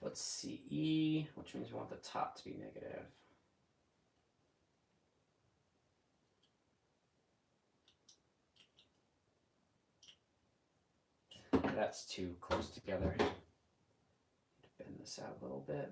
Let's see, E, which means we want the top to be negative. That's too close together. Bend this out a little bit.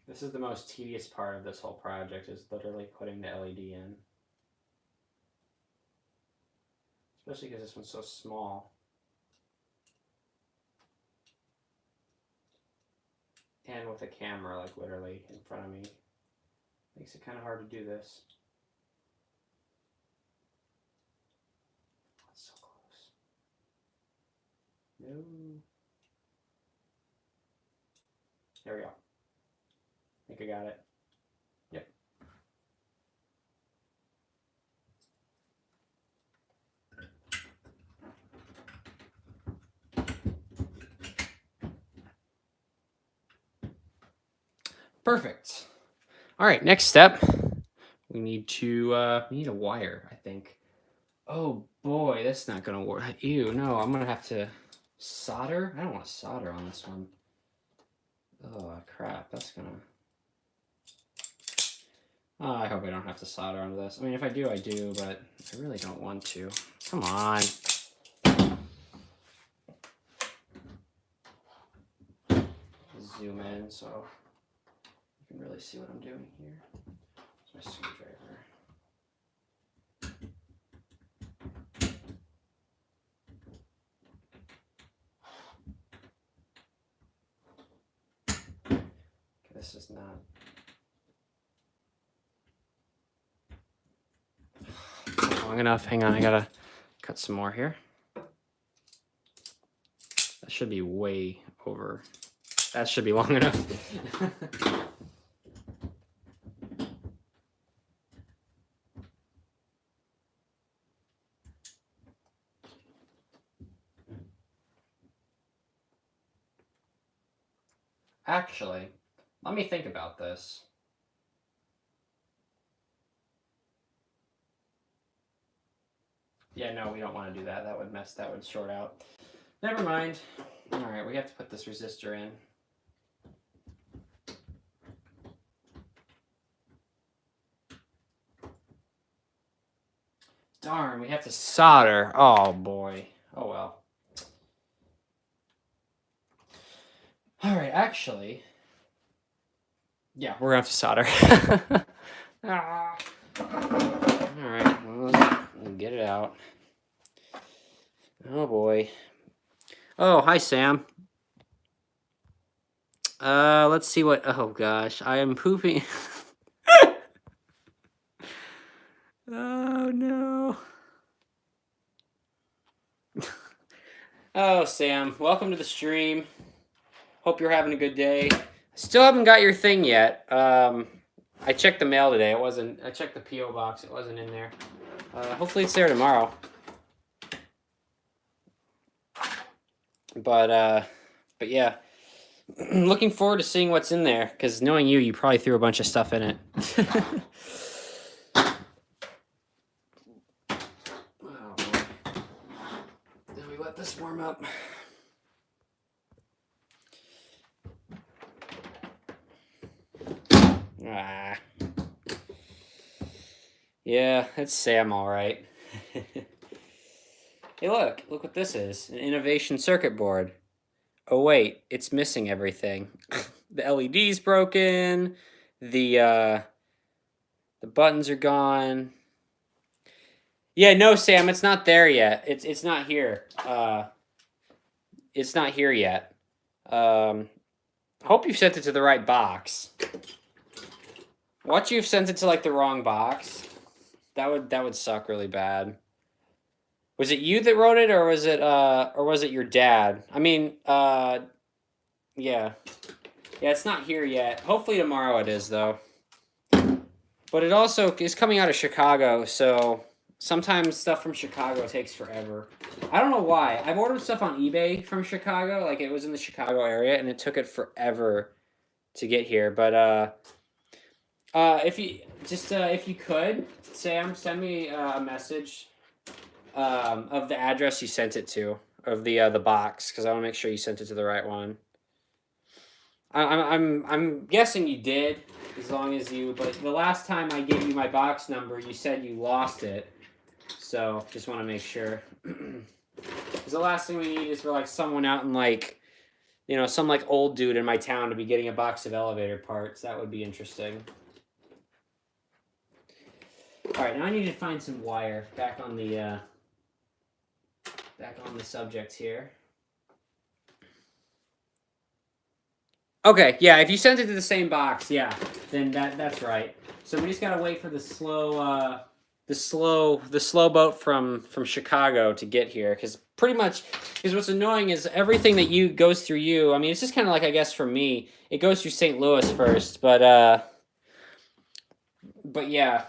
This is the most tedious part of this whole project, is literally putting the LED in. Especially because this one's so small. And with a camera, like literally in front of me. Makes it kind of hard to do this. That's so close. No. There we go. I think I got it. Yep. Perfect. All right, next step. We need a wire, I think. Oh boy, that's not gonna work. Ew, no, I'm gonna have to solder. I don't want to solder on this one. Oh crap, that's gonna. Oh, I hope I don't have to solder onto this. I mean, if I do, I do, but I really don't want to. Come on. Zoom in so you can really see what I'm doing here. There's my screwdriver. Okay, this is not long enough. Hang on, I gotta cut some more here. That should be way over. That should be long enough. Actually, let me think about this. Yeah, no, we don't want to do that. That would short out. Never mind. All right, we have to put this resistor in. Darn, we have to solder. Oh boy. Oh well. All right, actually. Yeah, we're gonna have to solder. All right, well, we'll get it out. Oh boy. Oh, hi Sam. Let's see what. Oh gosh, I am pooping. Oh no. Oh Sam, welcome to the stream. Hope you're having a good day. Still haven't got your thing yet. I checked the mail today. It wasn't. I checked the PO box. It wasn't in there. Hopefully it's there tomorrow. But yeah, looking forward to seeing what's in there. Because knowing you, you probably threw a bunch of stuff in it. Oh, this warm up. Ah. Yeah, it's Sam, all right. Hey, look what this is. An innovation circuit board. Oh, wait, it's missing everything. The LED's broken. The buttons are gone. Yeah, no, Sam, it's not there yet. It's not here. It's not here yet. Hope you've sent it to the right box. Watch you've sent it to like the wrong box. That would suck really bad. Was it you that wrote it, or was it your dad? I mean, yeah. Yeah, it's not here yet. Hopefully tomorrow it is, though. But it also is coming out of Chicago, so sometimes stuff from Chicago takes forever. I don't know why. I've ordered stuff on eBay from Chicago, like it was in the Chicago area, and it took it forever to get here. But if you could, Sam, send me a message of the address you sent it to, of the box, because I want to make sure you sent it to the right one. I'm guessing you did, as long as you. But the last time I gave you my box number, you said you lost it. So just want to make sure. Because the last thing we need is for like someone out in like, some like old dude in my town to be getting a box of elevator parts. That would be interesting. All right, now I need to find some wire. Back on the subject here. Okay, yeah, if you sent it to the same box, yeah, then that's right. So we just gotta wait for the slow boat from Chicago to get here, because what's annoying is everything that goes through you. I mean, it's just kind of like, I guess for me, it goes through St. Louis first, but yeah.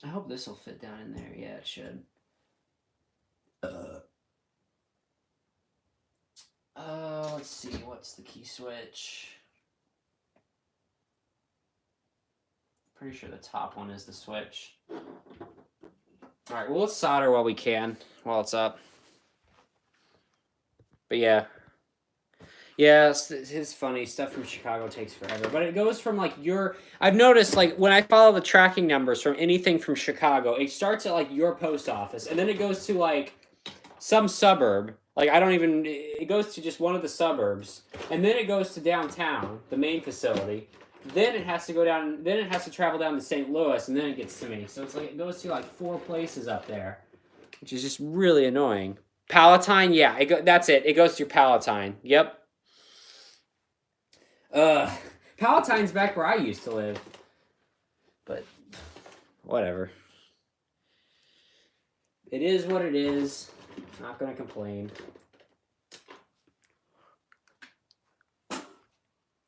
I hope this will fit down in there. Yeah, it should. Let's see, what's the key switch? Pretty sure the top one is the switch. All right, well, let's solder while we can, while it's up. But yeah. Yeah, it's funny. Stuff from Chicago takes forever. But it goes from like I've noticed like when I follow the tracking numbers from anything from Chicago, it starts at like your post office, and then it goes to like some suburb. Like it goes to just one of the suburbs, and then it goes to downtown, the main facility. Then it has to go down, then it has to travel down to St. Louis, and then it gets to me. So it's like it goes to like 4 places up there, which is just really annoying. Palatine, yeah, that's it. It goes through Palatine. Yep. Palatine's back where I used to live. But whatever. It is what it is. Not gonna complain.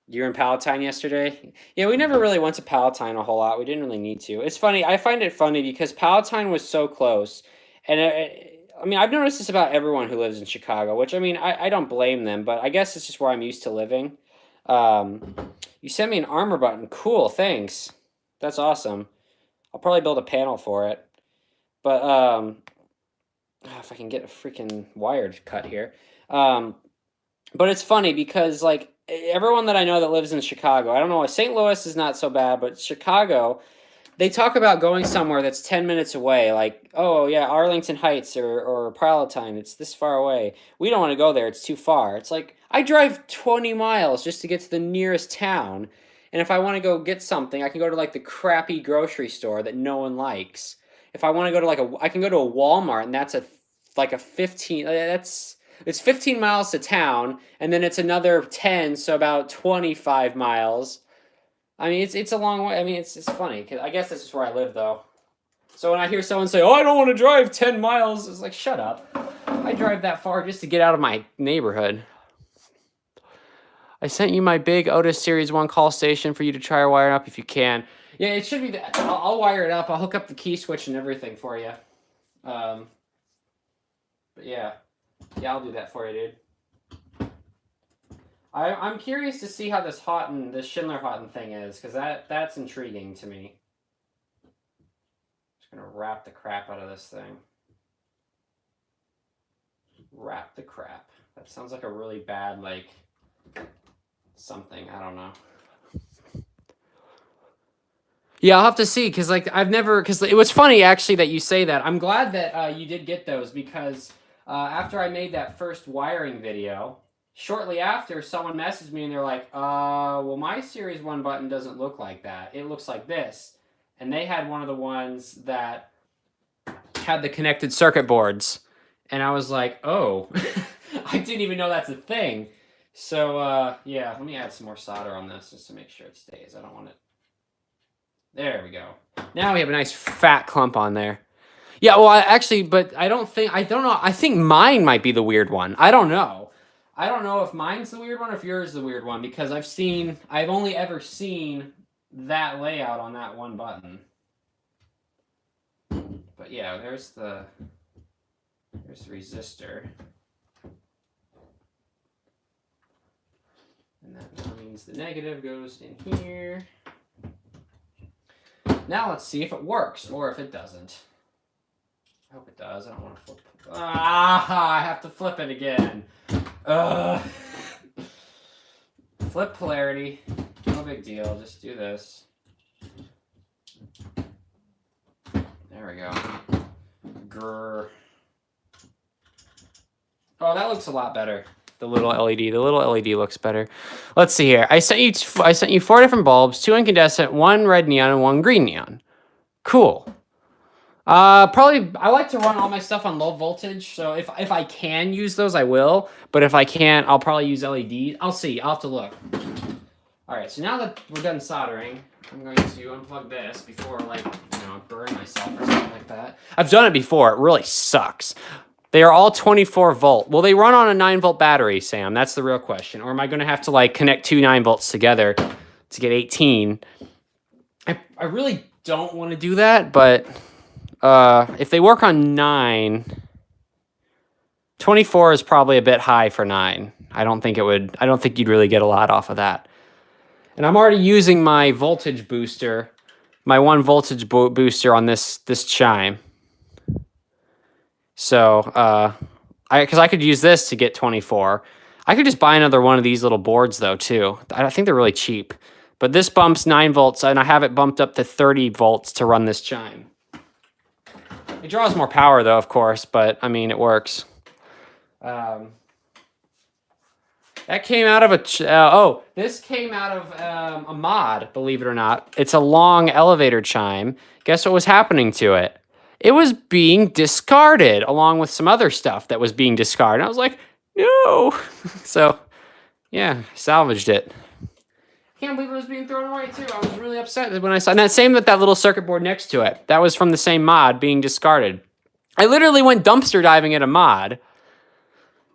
You were in Palatine yesterday? Yeah, we never really went to Palatine a whole lot. We didn't really need to. It's funny. I find it funny because Palatine was so close. And I mean, I've noticed this about everyone who lives in Chicago, which, I mean, I don't blame them, but I guess it's just where I'm used to living. You sent me an armor button. Cool, thanks. That's awesome. I'll probably build a panel for it. But, if I can get a freaking wire cut here. But it's funny because, like, everyone that I know that lives in Chicago, I don't know, St. Louis is not so bad, but Chicago, they talk about going somewhere that's 10 minutes away. Like, oh, yeah, Arlington Heights or Palatine, it's this far away. We don't want to go there. It's too far. It's like, I drive 20 miles just to get to the nearest town. And if I want to go get something, I can go to, like, the crappy grocery store that no one likes. If I want to go to, I can go to a Walmart, and that's like a 15, it's 15 miles to town, and then it's another 10, so about 25 miles. I mean, it's a long way. I mean, it's funny, because I guess this is where I live, though. So when I hear someone say, oh, I don't want to drive 10 miles, it's like, shut up. I drive that far just to get out of my neighborhood. I sent you my big Otis Series 1 call station for you to try wiring up if you can. Yeah, it should be that. I'll wire it up. I'll hook up the key switch and everything for you. But yeah. Yeah, I'll do that for you, dude. I'm curious to see how this Schindler-Houghton thing is, because that's intriguing to me. Just gonna wrap the crap out of this thing. Wrap the crap. That sounds like a really bad, like, something. I don't know. Yeah, I'll have to see, because, like, I've never, because it was funny, actually, that you say that. I'm glad that you did get those, because after I made that first wiring video, shortly after, someone messaged me, and they're like, well, my Series 1 button doesn't look like that. It looks like this. And they had one of the ones that had the connected circuit boards. And I was like, oh, I didn't even know that's a thing. So, yeah, let me add some more solder on this just to make sure it stays. I don't want it. There we go. Now we have a nice fat clump on there. Yeah, well, but I don't know. I think mine might be the weird one. I don't know. I don't know if mine's the weird one or if yours is the weird one, because I've only ever seen that layout on that one button. But yeah, there's the resistor. And that now means the negative goes in here. Now let's see if it works or if it doesn't. I hope it does. I don't want to flip. I have to flip it again. Flip polarity. No big deal. Just do this. There we go. Grr. Oh, that looks a lot better. The little LED. The little LED looks better. Let's see here. I sent you 4 different bulbs, 2 incandescent, 1 red neon, and 1 green neon. Cool. Probably I like to run all my stuff on low voltage, so if I can use those, I will. But if I can't, I'll probably use LED. I'll see. I'll have to look. All right. So now that we're done soldering, I'm going to unplug this before, like, I burn myself or something like that. I've done it before. It really sucks. They are all 24 volt. Will they run on a 9 volt battery, Sam? That's the real question. Or am I going to have to, like, connect 2 9 volts together to get 18? I really don't want to do that, but if they work on 9, 24 is probably a bit high for 9. I don't think you'd really get a lot off of that. And I'm already using my voltage booster, my 1 voltage booster on this chime. So, because I could use this to get 24. I could just buy another one of these little boards, though, too. I think they're really cheap. But this bumps 9 volts, and I have it bumped up to 30 volts to run this chime. It draws more power, though, of course, but, I mean, it works. That came out of this came out of a mod, believe it or not. It's a long elevator chime. Guess what was happening to it? It was being discarded along with some other stuff that was being discarded. I was like, no. So, yeah, salvaged it. Can't believe it was being thrown away, too. I was really upset when I saw that. Same with that little circuit board next to it. That was from the same mod being discarded. I literally went dumpster diving in a mod.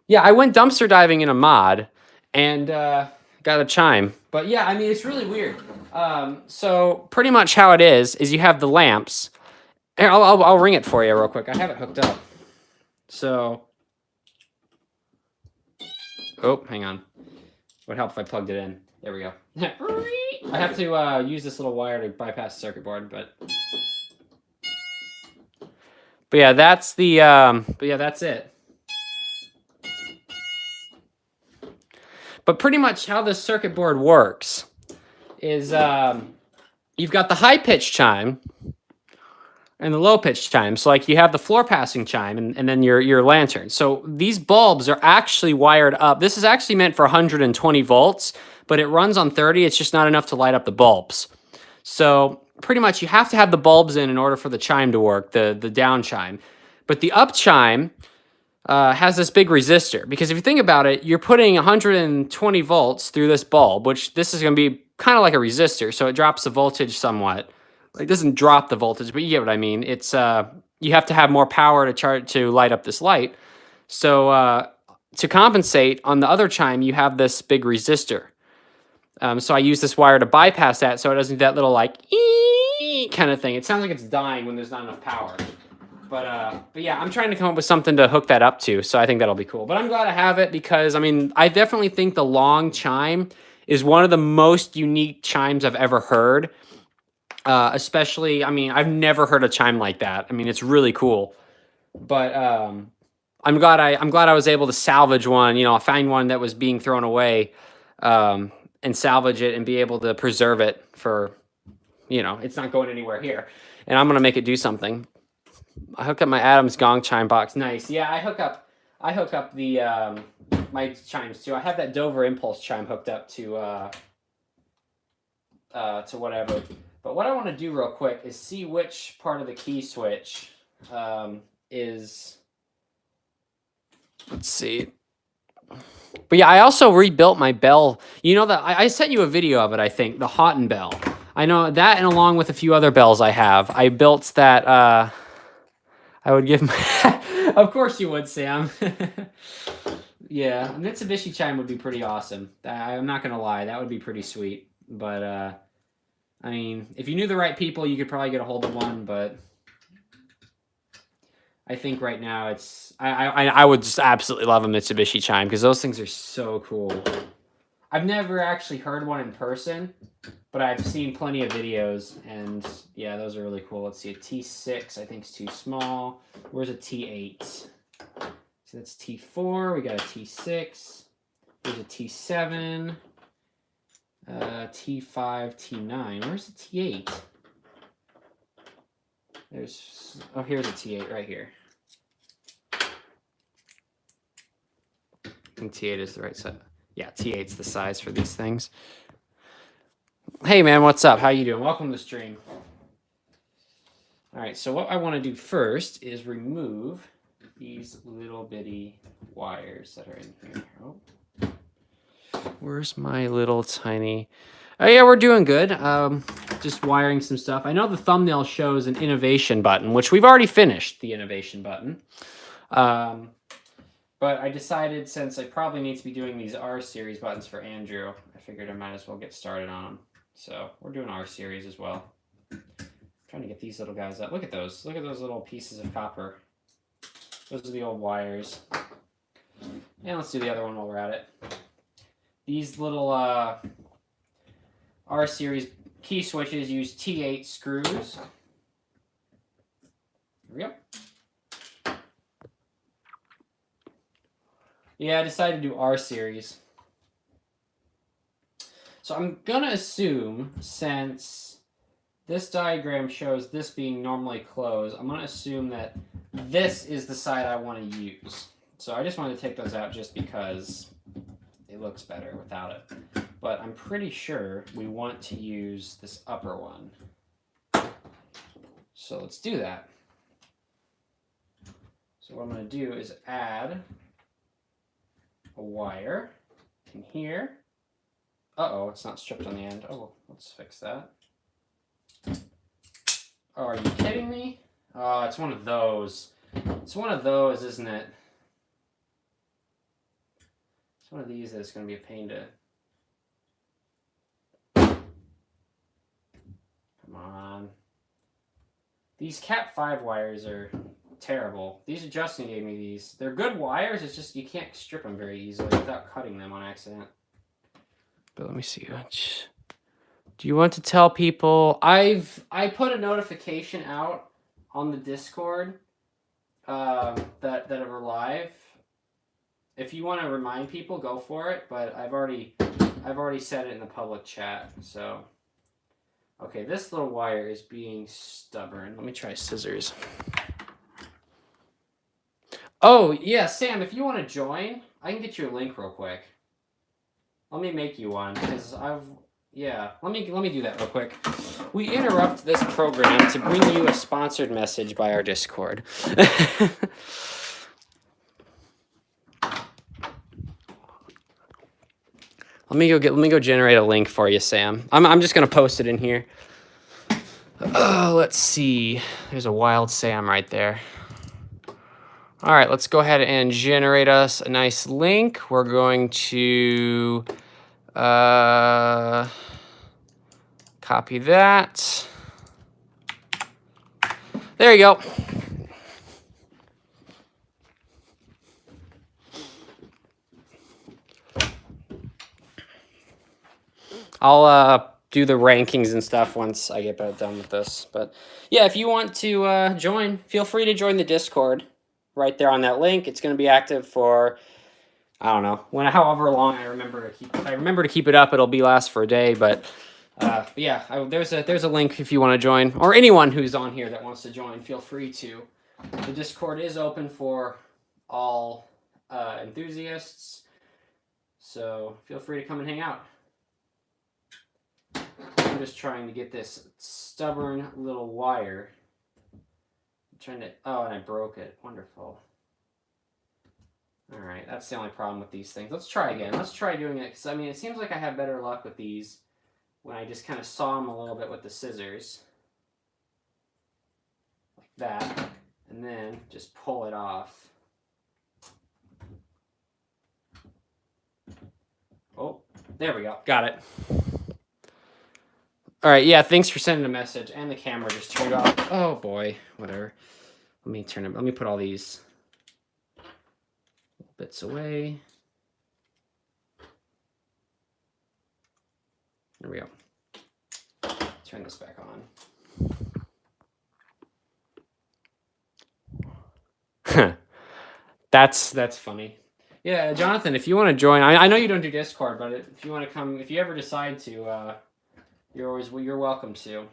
Yeah, I went dumpster diving in a mod and got a chime. But yeah, I mean, it's really weird. So pretty much how it is you have the lamps. Here, I'll ring it for you real quick. I have it hooked up. So, oh, hang on. It would help if I plugged it in. There we go. I have to use this little wire to bypass the circuit board, but yeah, that's the that's it. But pretty much how this circuit board works is you've got the high pitch chime and the low pitch chime. So like you have the floor passing chime and then your lantern. So these bulbs are actually wired up. This is actually meant for 120 volts, but it runs on 30. It's just not enough to light up the bulbs. So pretty much you have to have the bulbs in order for the chime to work, the down chime. But the up chime has this big resistor, because if you think about it, you're putting 120 volts through this bulb, which this is going to be kind of like a resistor, so it drops the voltage somewhat. It doesn't drop the voltage, but you get what I mean. It's you have to have more power to light up this light. So to compensate, on the other chime, you have this big resistor. So I use this wire to bypass that, so it doesn't do that little like ee kind of thing. It sounds like it's dying when there's not enough power. But yeah, I'm trying to come up with something to hook that up to, so I think that'll be cool. But I'm glad I have it because, I mean, I definitely think the long chime is one of the most unique chimes I've ever heard. Especially, I mean, I've never heard a chime like that. I mean, it's really cool. But I'm glad I was able to salvage one. You know, find one that was being thrown away, and salvage it and be able to preserve it for, you know, it's not going anywhere here. And I'm gonna make it do something. I hook up my Adams gong chime box. Nice. Yeah, I hook up the my chimes too. I have that Dover Impulse chime hooked up to whatever. But what I want to do real quick is see which part of the key switch is. Let's see. But yeah, I also rebuilt my bell. You know that I sent you a video of it, I think, the Houghton bell. I know that, and along with a few other bells I have. I built that. I would give my. Of course you would, Sam. Yeah, Mitsubishi chime would be pretty awesome. I'm not gonna lie, that would be pretty sweet. But I mean, if you knew the right people, you could probably get a hold of one. But I think right now it's I would just absolutely love a Mitsubishi chime because those things are so cool. I've never actually heard one in person, but I've seen plenty of videos, and yeah, those are really cool. Let's see, a T6 I think is too small. Where's a T8? So that's T4. We got a T6. There's a T7. T5, T9. Where's the T8? Here's a T8 right here. And T8 is the right size. Yeah, T8's the size for these things. Hey man, what's up? How you doing? Welcome to the stream. All right, so what I want to do first is remove these little bitty wires that are in here. Oh. Where's my little tiny... Oh yeah, we're doing good. Just wiring some stuff. I know the thumbnail shows an innovation button, which we've already finished the innovation button. But I decided, since I probably need to be doing these R-series buttons for Andrew, I figured I might as well get started on them. So we're doing R-series as well. I'm trying to get these little guys up. Look at those. Look at those little pieces of copper. Those are the old wires. And let's do the other one while we're at it. These little R-series key switches use T8 screws. Here we go. Yeah, I decided to do R-series. So I'm gonna assume, since this diagram shows this being normally closed, I'm gonna assume that this is the side I want to use. So I just wanted to take those out just because it looks better without it. But I'm pretty sure we want to use this upper one. So let's do that. So what I'm going to do is add a wire in here. Uh-oh, it's not stripped on the end. Oh, let's fix that. Oh, are you kidding me? Oh, it's one of those. It's one of those, isn't it? It's one of these that's going to be a pain to... Come on. These Cat 5 wires are terrible. These are Justin gave me these. They're good wires, it's just you can't strip them very easily without cutting them on accident. But let me see. Do you want to tell people? I put a notification out on the Discord that we're live. If you want to remind people, go for it. But I've already said it in the public chat. So, okay, this little wire is being stubborn. Let me try scissors. Oh yeah, Sam, if you want to join, I can get you a link real quick. Let me make you one because let me do that real quick. We interrupt this program to bring you a sponsored message by our Discord. Let me go generate a link for you, Sam. I'm just gonna post it in here. Let's see. There's a wild Sam right there. All right, let's go ahead and generate us a nice link. We're going to copy that. There you go. I'll do the rankings and stuff once I get done with this. But yeah, if you want to join, feel free to join the Discord. right there on that link. It's going to be active for, I don't know, however long I remember to keep. If I remember to keep it up, it'll be last for a day. But yeah, there's a link if you want to join, or anyone who's on here that wants to join. Feel free to. The Discord is open for all enthusiasts, so feel free to come and hang out. I'm just trying to get this stubborn little wire. I'm trying to. Oh, and I broke it. Wonderful. All right, that's the only problem with these things. Let's try again. Let's try doing it, because I mean, it seems like I have better luck with these when I just kind of saw them a little bit with the scissors. Like that. And then just pull it off. Oh, there we go. Got it. All right, yeah, thanks for sending a message. And the camera just turned off. Oh, boy. Whatever. Let me turn it. Let me put all these bits away. There we go. Turn this back on. That's funny. Yeah, Jonathan, if you want to join, I know you don't do Discord, but if you want to come, if you ever decide to, you're welcome to.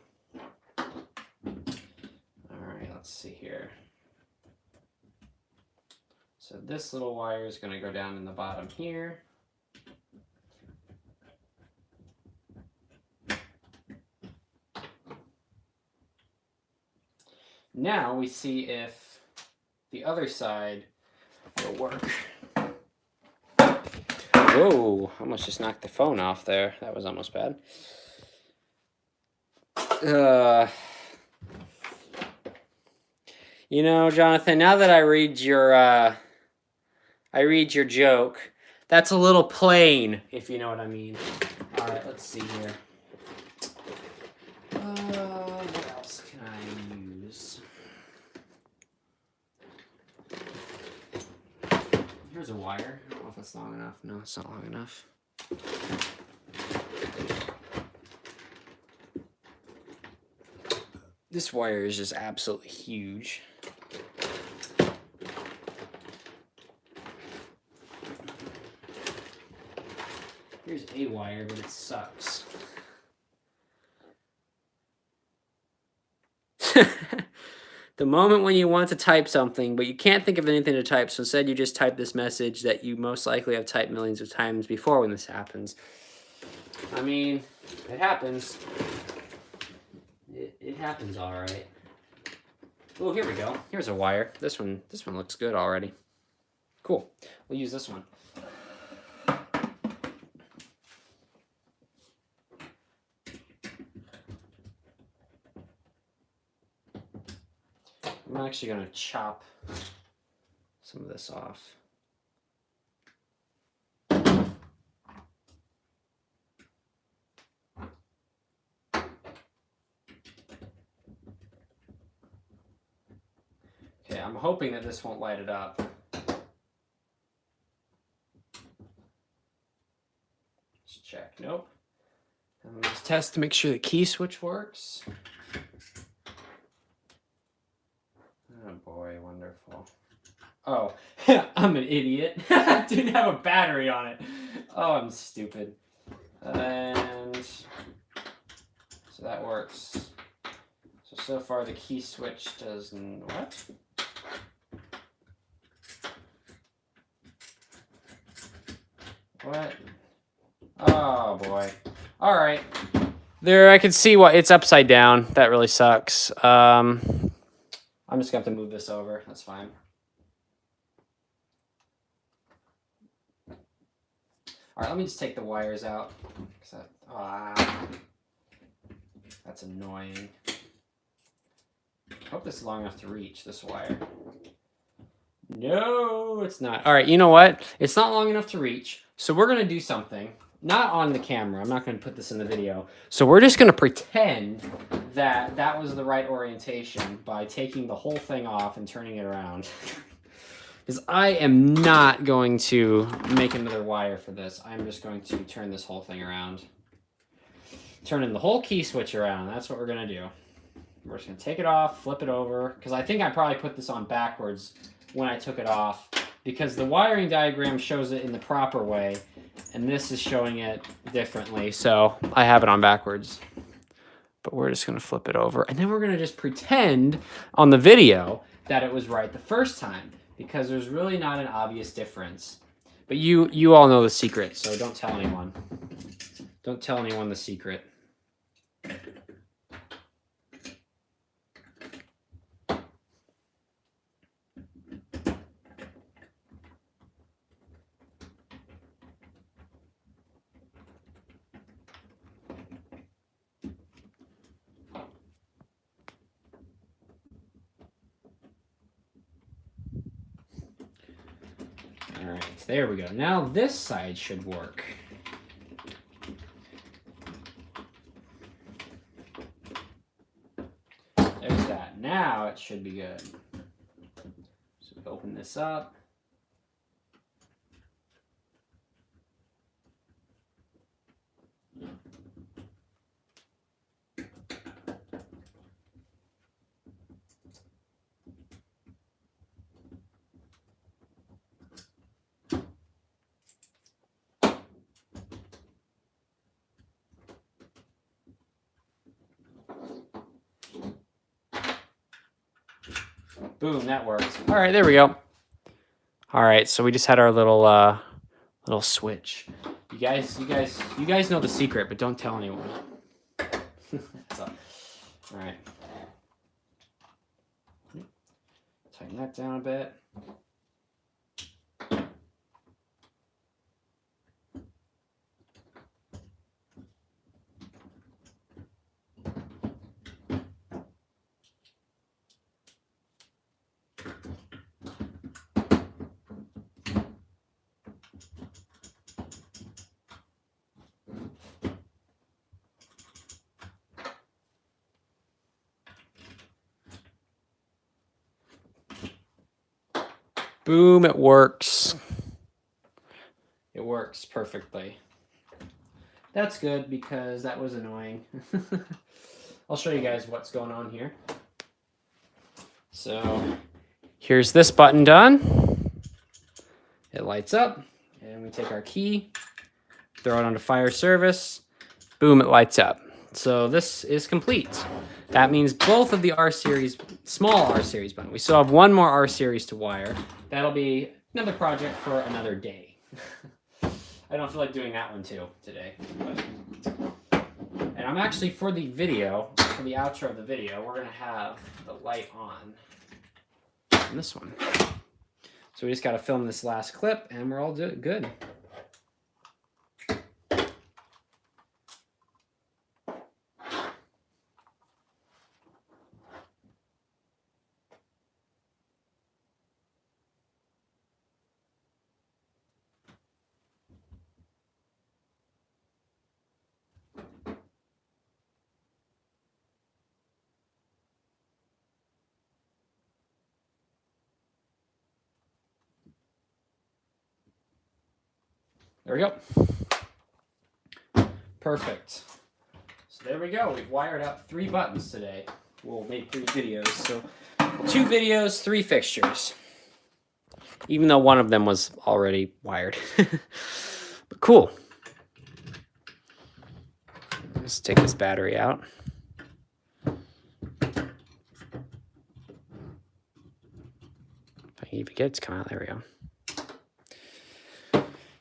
All right, let's see here. So this little wire is going to go down in the bottom here. Now we see if the other side will work. Whoa, I almost just knocked the phone off there. That was almost bad. You know, Jonathan, now that I read your joke, that's a little plain, if you know what I mean. All right, let's see here. What else can I use? Here's a wire. I don't know if that's long enough. No, it's not long enough. This wire is just absolutely huge. Here's a wire, but it sucks. The moment when you want to type something, but you can't think of anything to type, so instead you just type this message that you most likely have typed millions of times before when this happens. I mean, it happens. It happens all right. Oh, here we go. Here's a wire. This one looks good already. Cool. We'll use this one. I'm actually going to chop some of this off. Okay, I'm hoping that this won't light it up. Let's check. Nope. And let's test to make sure the key switch works. Oh boy, wonderful. Oh, I'm an idiot. I didn't have a battery on it. Oh, I'm stupid. And so that works. So far the key switch does what? What? Oh boy. All right. There, I can see why it's upside down. That really sucks. I'm just gonna have to move this over. That's fine. All right, let me just take the wires out. That's annoying. I hope this is long enough to reach this wire. No, it's not. All right, you know what? It's not long enough to reach. So we're gonna do something. Not on the camera. I'm not gonna put this in the video. So we're just gonna pretend that that was the right orientation by taking the whole thing off and turning it around. Because I am not going to make another wire for this. I'm just going to turn this whole thing around. Turning the whole key switch around. That's what we're going to do. We're just going to take it off, flip it over, because I think I probably put this on backwards when I took it off, because the wiring diagram shows it in the proper way, and this is showing it differently, so I have it on backwards. But we're just going to flip it over, and then we're going to just pretend on the video that it was right the first time, because there's really not an obvious difference. But you all know the secret, so don't tell anyone. Don't tell anyone the secret. All right, there we go. Now this side should work. There's that. Now it should be good. So we open this up. Boom, that works. All right, there we go. All right, so we just had our little little switch. You guys know the secret, but don't tell anyone. So, all right. Tighten that down a bit. Boom, it works. It works perfectly. That's good because that was annoying. I'll show you guys what's going on here. So here's this button done. It lights up, and we take our key, throw it onto fire service. Boom, it lights up. So this is complete. That means both of the R-Series, small R-Series button. We still have one more R-Series to wire. That'll be another project for another day. I don't feel like doing that one too today. But. And I'm actually, for the video, for the outro of the video, we're going to have the light on this one. So we just got to film this last clip and we're all good. There we go. Perfect. So there we go. We've wired up 3 buttons today. We'll make 3 videos. So 2 videos, 3 fixtures. Even though one of them was already wired. But cool. Let's take this battery out. If I can even get it to come out. There we go.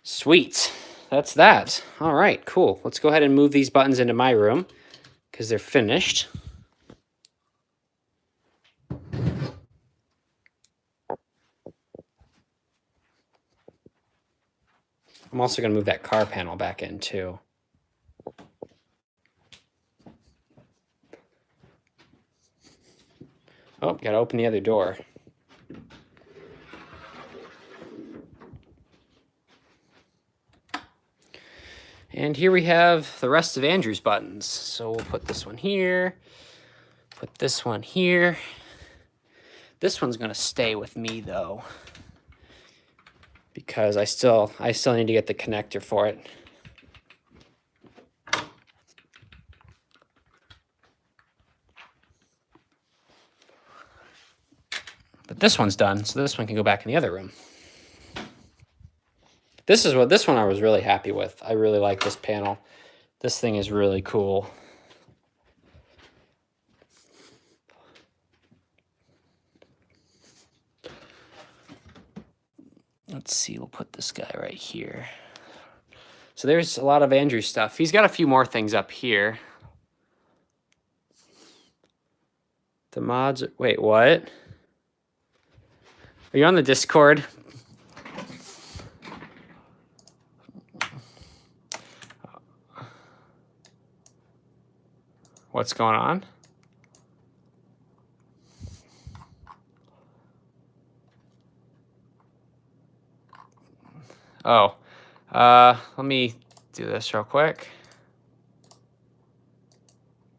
Sweet. That's that. All right, cool. Let's go ahead and move these buttons into my room because they're finished. I'm also going to move that car panel back in too. Oh, got to open the other door. And here we have the rest of Andrew's buttons. So we'll put this one here, put this one here. This one's gonna stay with me though, because I still need to get the connector for it. this one's done, so this one can go back in the other room. This one I was really happy with. I really like this panel. This thing is really cool. Let's see, we'll put this guy right here. So there's a lot of Andrew's stuff. He's got a few more things up here. The mods, wait, what? Are you on the Discord? What's going on? Oh, let me do this real quick.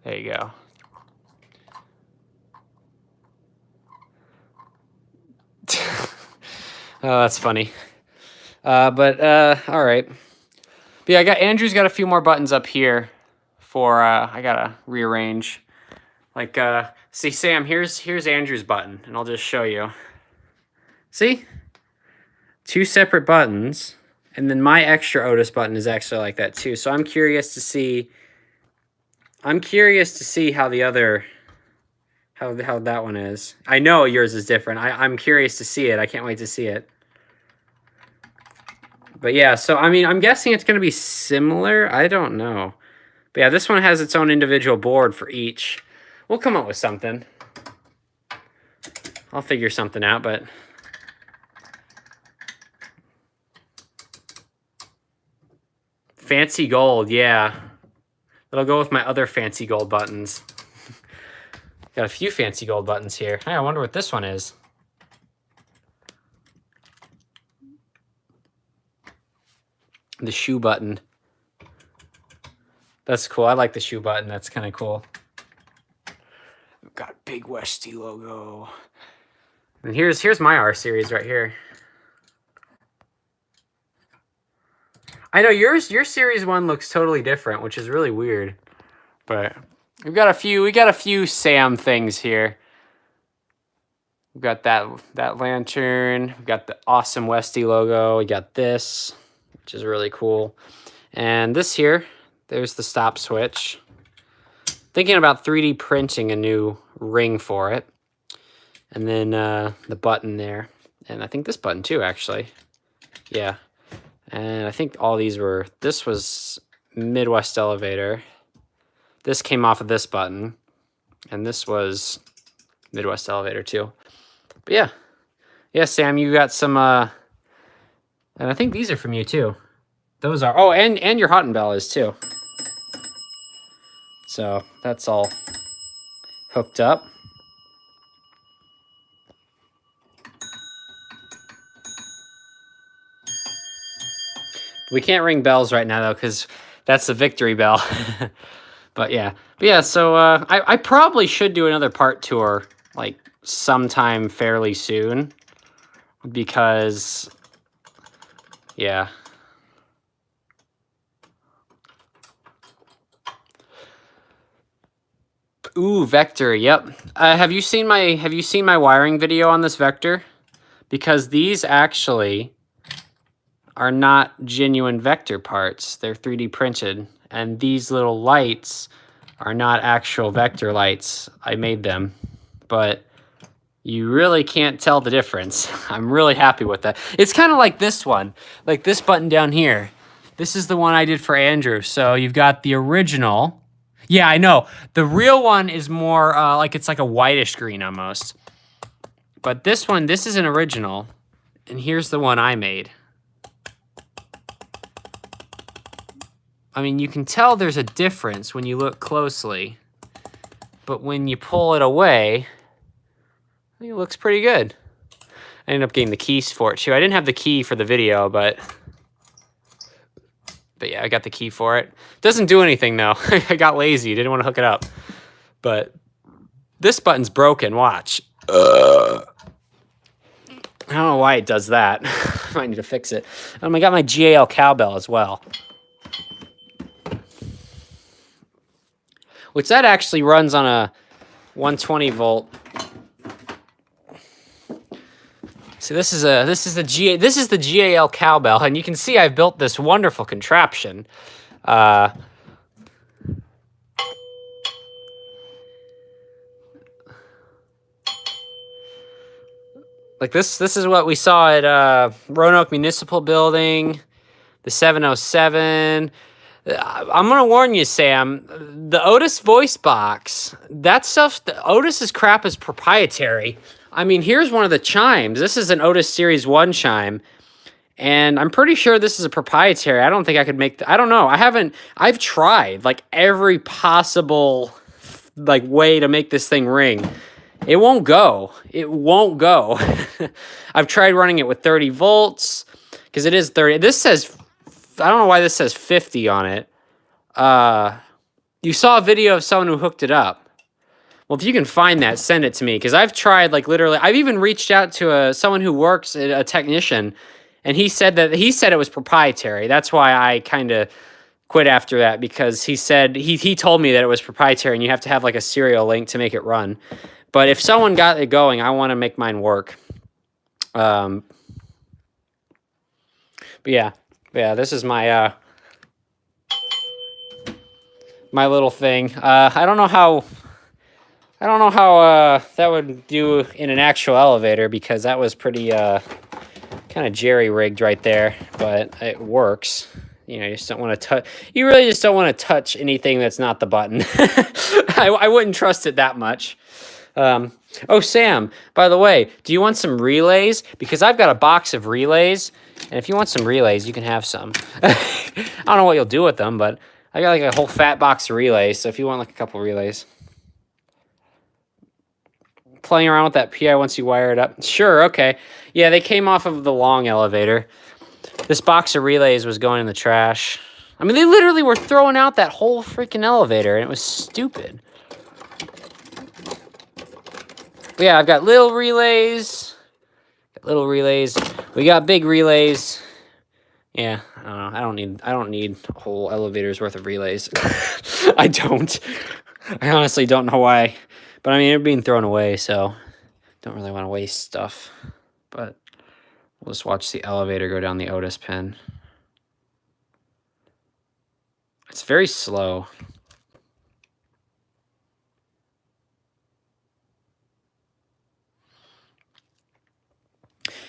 There you go. Oh, that's funny. All right. But yeah, Andrew's got a few more buttons up here for, I gotta rearrange. Like, see, Sam, here's Andrew's button, and I'll just show you. See? 2 separate buttons, and then my extra Otis button is actually like that too. So I'm curious to see how the other, how that one is. I know yours is different. I'm curious to see it. I can't wait to see it. But yeah, so I mean, I'm guessing it's going to be similar. I don't know. But yeah, this one has its own individual board for each. We'll come up with something. I'll figure something out, but fancy gold, yeah. That'll go with my other fancy gold buttons. Got a few fancy gold buttons here. Hey, I wonder what this one is. The shoe button. That's cool. I like the shoe button. That's kind of cool. We've got a big Westy logo. And here's my R series right here. I know your series 1 looks totally different, which is really weird. But we got a few Sam things here. We've got that lantern. We've got the awesome Westy logo. We got this, which is really cool. And this here, there's the stop switch. Thinking about 3D printing a new ring for it. And then the button there. And I think this button too, actually. Yeah. And I think all these were, this was Midwest Elevator. This came off of this button. And this was Midwest Elevator too. But yeah. Yeah, Sam, you got some, and I think these are from you too. Those are, oh, and your Hottenbell is too. So that's all hooked up. We can't ring bells right now though, because that's the victory bell. But yeah, so I probably should do another part tour like sometime fairly soon, because yeah. Ooh, Vector. Yep. Have you seen my wiring video on this Vector? Because these actually are not genuine Vector parts. They're 3D printed, and these little lights are not actual Vector lights. I made them, but you really can't tell the difference. I'm really happy with that. It's kind of like this one, like this button down here. This is the one I did for Andrew. So you've got the original. Yeah, I know. The real one is more like it's like a whitish green almost. But this one, this is an original. And here's the one I made. I mean, you can tell there's a difference when you look closely. But when you pull it away, it looks pretty good. I ended up getting the keys for it too. I didn't have the key for the video, but yeah, I got the key for it. Doesn't do anything though. I got lazy, didn't want to hook it up. But this button's broken, watch. I don't know why it does that. I might need to fix it. I got my GAL cowbell as well. Which that actually runs on a 120 volt. So this is the GAL cowbell, and you can see I've built this wonderful contraption. Like this is what we saw at Roanoke Municipal Building, the 707. I'm gonna warn you, Sam. The Otis voice box, that stuff. The Otis's crap is proprietary. I mean, here's one of the chimes. This is an Otis Series 1 chime, and I'm pretty sure this is a proprietary. I don't think I could make. I don't know. I've tried like every possible like way to make this thing ring. It won't go. It won't go. I've tried running it with 30 volts because it is 30. This says, I don't know why this says 50 on it. You saw a video of someone who hooked it up. Well, if you can find that, send it to me because I've tried like literally. I've even reached out to someone who works at a technician, and he said it was proprietary. That's why I kind of quit after that because he said he told me that it was proprietary and you have to have like a serial link to make it run. But if someone got it going, I want to make mine work. But yeah, this is my my little thing. I don't know how that would do in an actual elevator because that was pretty kind of jerry-rigged right there, but it works. You know, you just don't want to touch. You really just don't want to touch anything that's not the button. I wouldn't trust it that much. Oh, Sam, by the way, do you want some relays? Because I've got a box of relays, and if you want some relays, you can have some. I don't know what you'll do with them, but I got like a whole fat box of relays, so if you want like a couple relays. Playing around with that PI once you wire it up. Sure, okay. Yeah, they came off of the long elevator. This box of relays was going in the trash. I mean, they literally were throwing out that whole freaking elevator, and it was stupid. But yeah, I've got little relays. We got big relays. Yeah, I don't know. I don't need a whole elevator's worth of relays. I don't. I honestly don't know why. But I mean, they're being thrown away, so don't really want to waste stuff. But we'll just watch the elevator go down the Otis pin. It's very slow.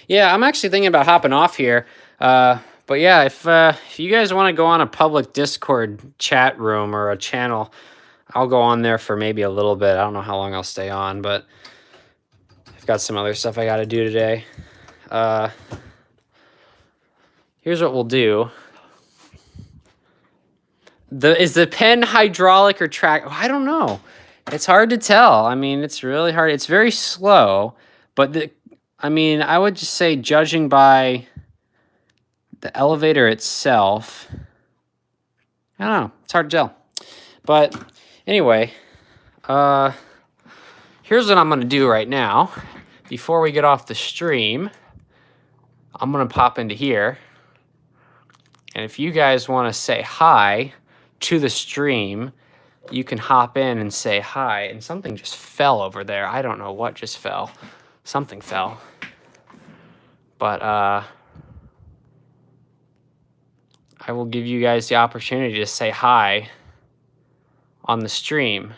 Yeah, I'm actually thinking about hopping off here. But yeah, if you guys want to go on a public Discord chat room or a channel, I'll go on there for maybe a little bit. I don't know how long I'll stay on, but I've got some other stuff I got to do today. Here's what we'll do. Is the pen hydraulic or track? Oh, I don't know. It's hard to tell. I mean, it's really hard. It's very slow, but I mean, I would just say judging by the elevator itself, I don't know. It's hard to tell. But anyway, here's what I'm going to do right now. Before we get off the stream, I'm going to pop into here. And if you guys want to say hi to the stream, you can hop in and say hi. And something just fell over there. I don't know what just fell. Something fell. But I will give you guys the opportunity to say hi on the stream.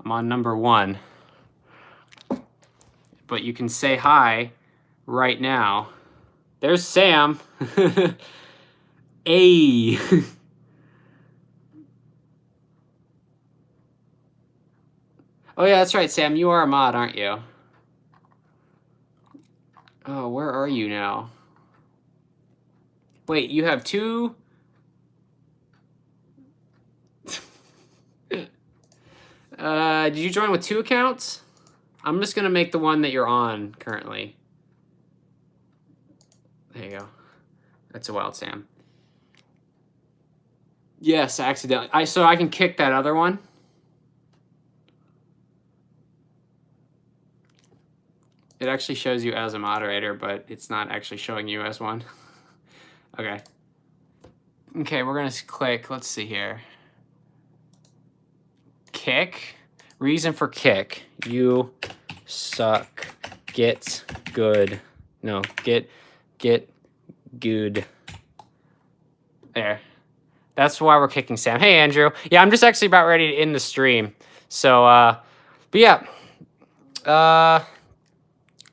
I'm on number 1. But you can say hi right now. There's Sam. Hey. Oh yeah, that's right, Sam. You are a mod, aren't you? Oh, where are you now? Wait, you have 2? Did you join with 2 accounts? I'm just gonna make the one that you're on currently. There you go. That's a Wild Sam. Yes, accidentally. So I can kick that other one? It actually shows you as a moderator, but it's not actually showing you as one. Okay. Okay, we're going to click. Let's see here. Kick. Reason for kick. You suck Get good. No, get good. There. That's why we're kicking Sam. Hey, Andrew. Yeah, I'm just actually about ready to end the stream. So, but yeah.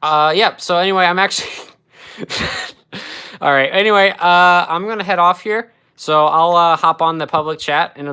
Yeah, so anyway, I'm actually... All right, anyway, I'm going to head off here. So I'll hop on the public chat and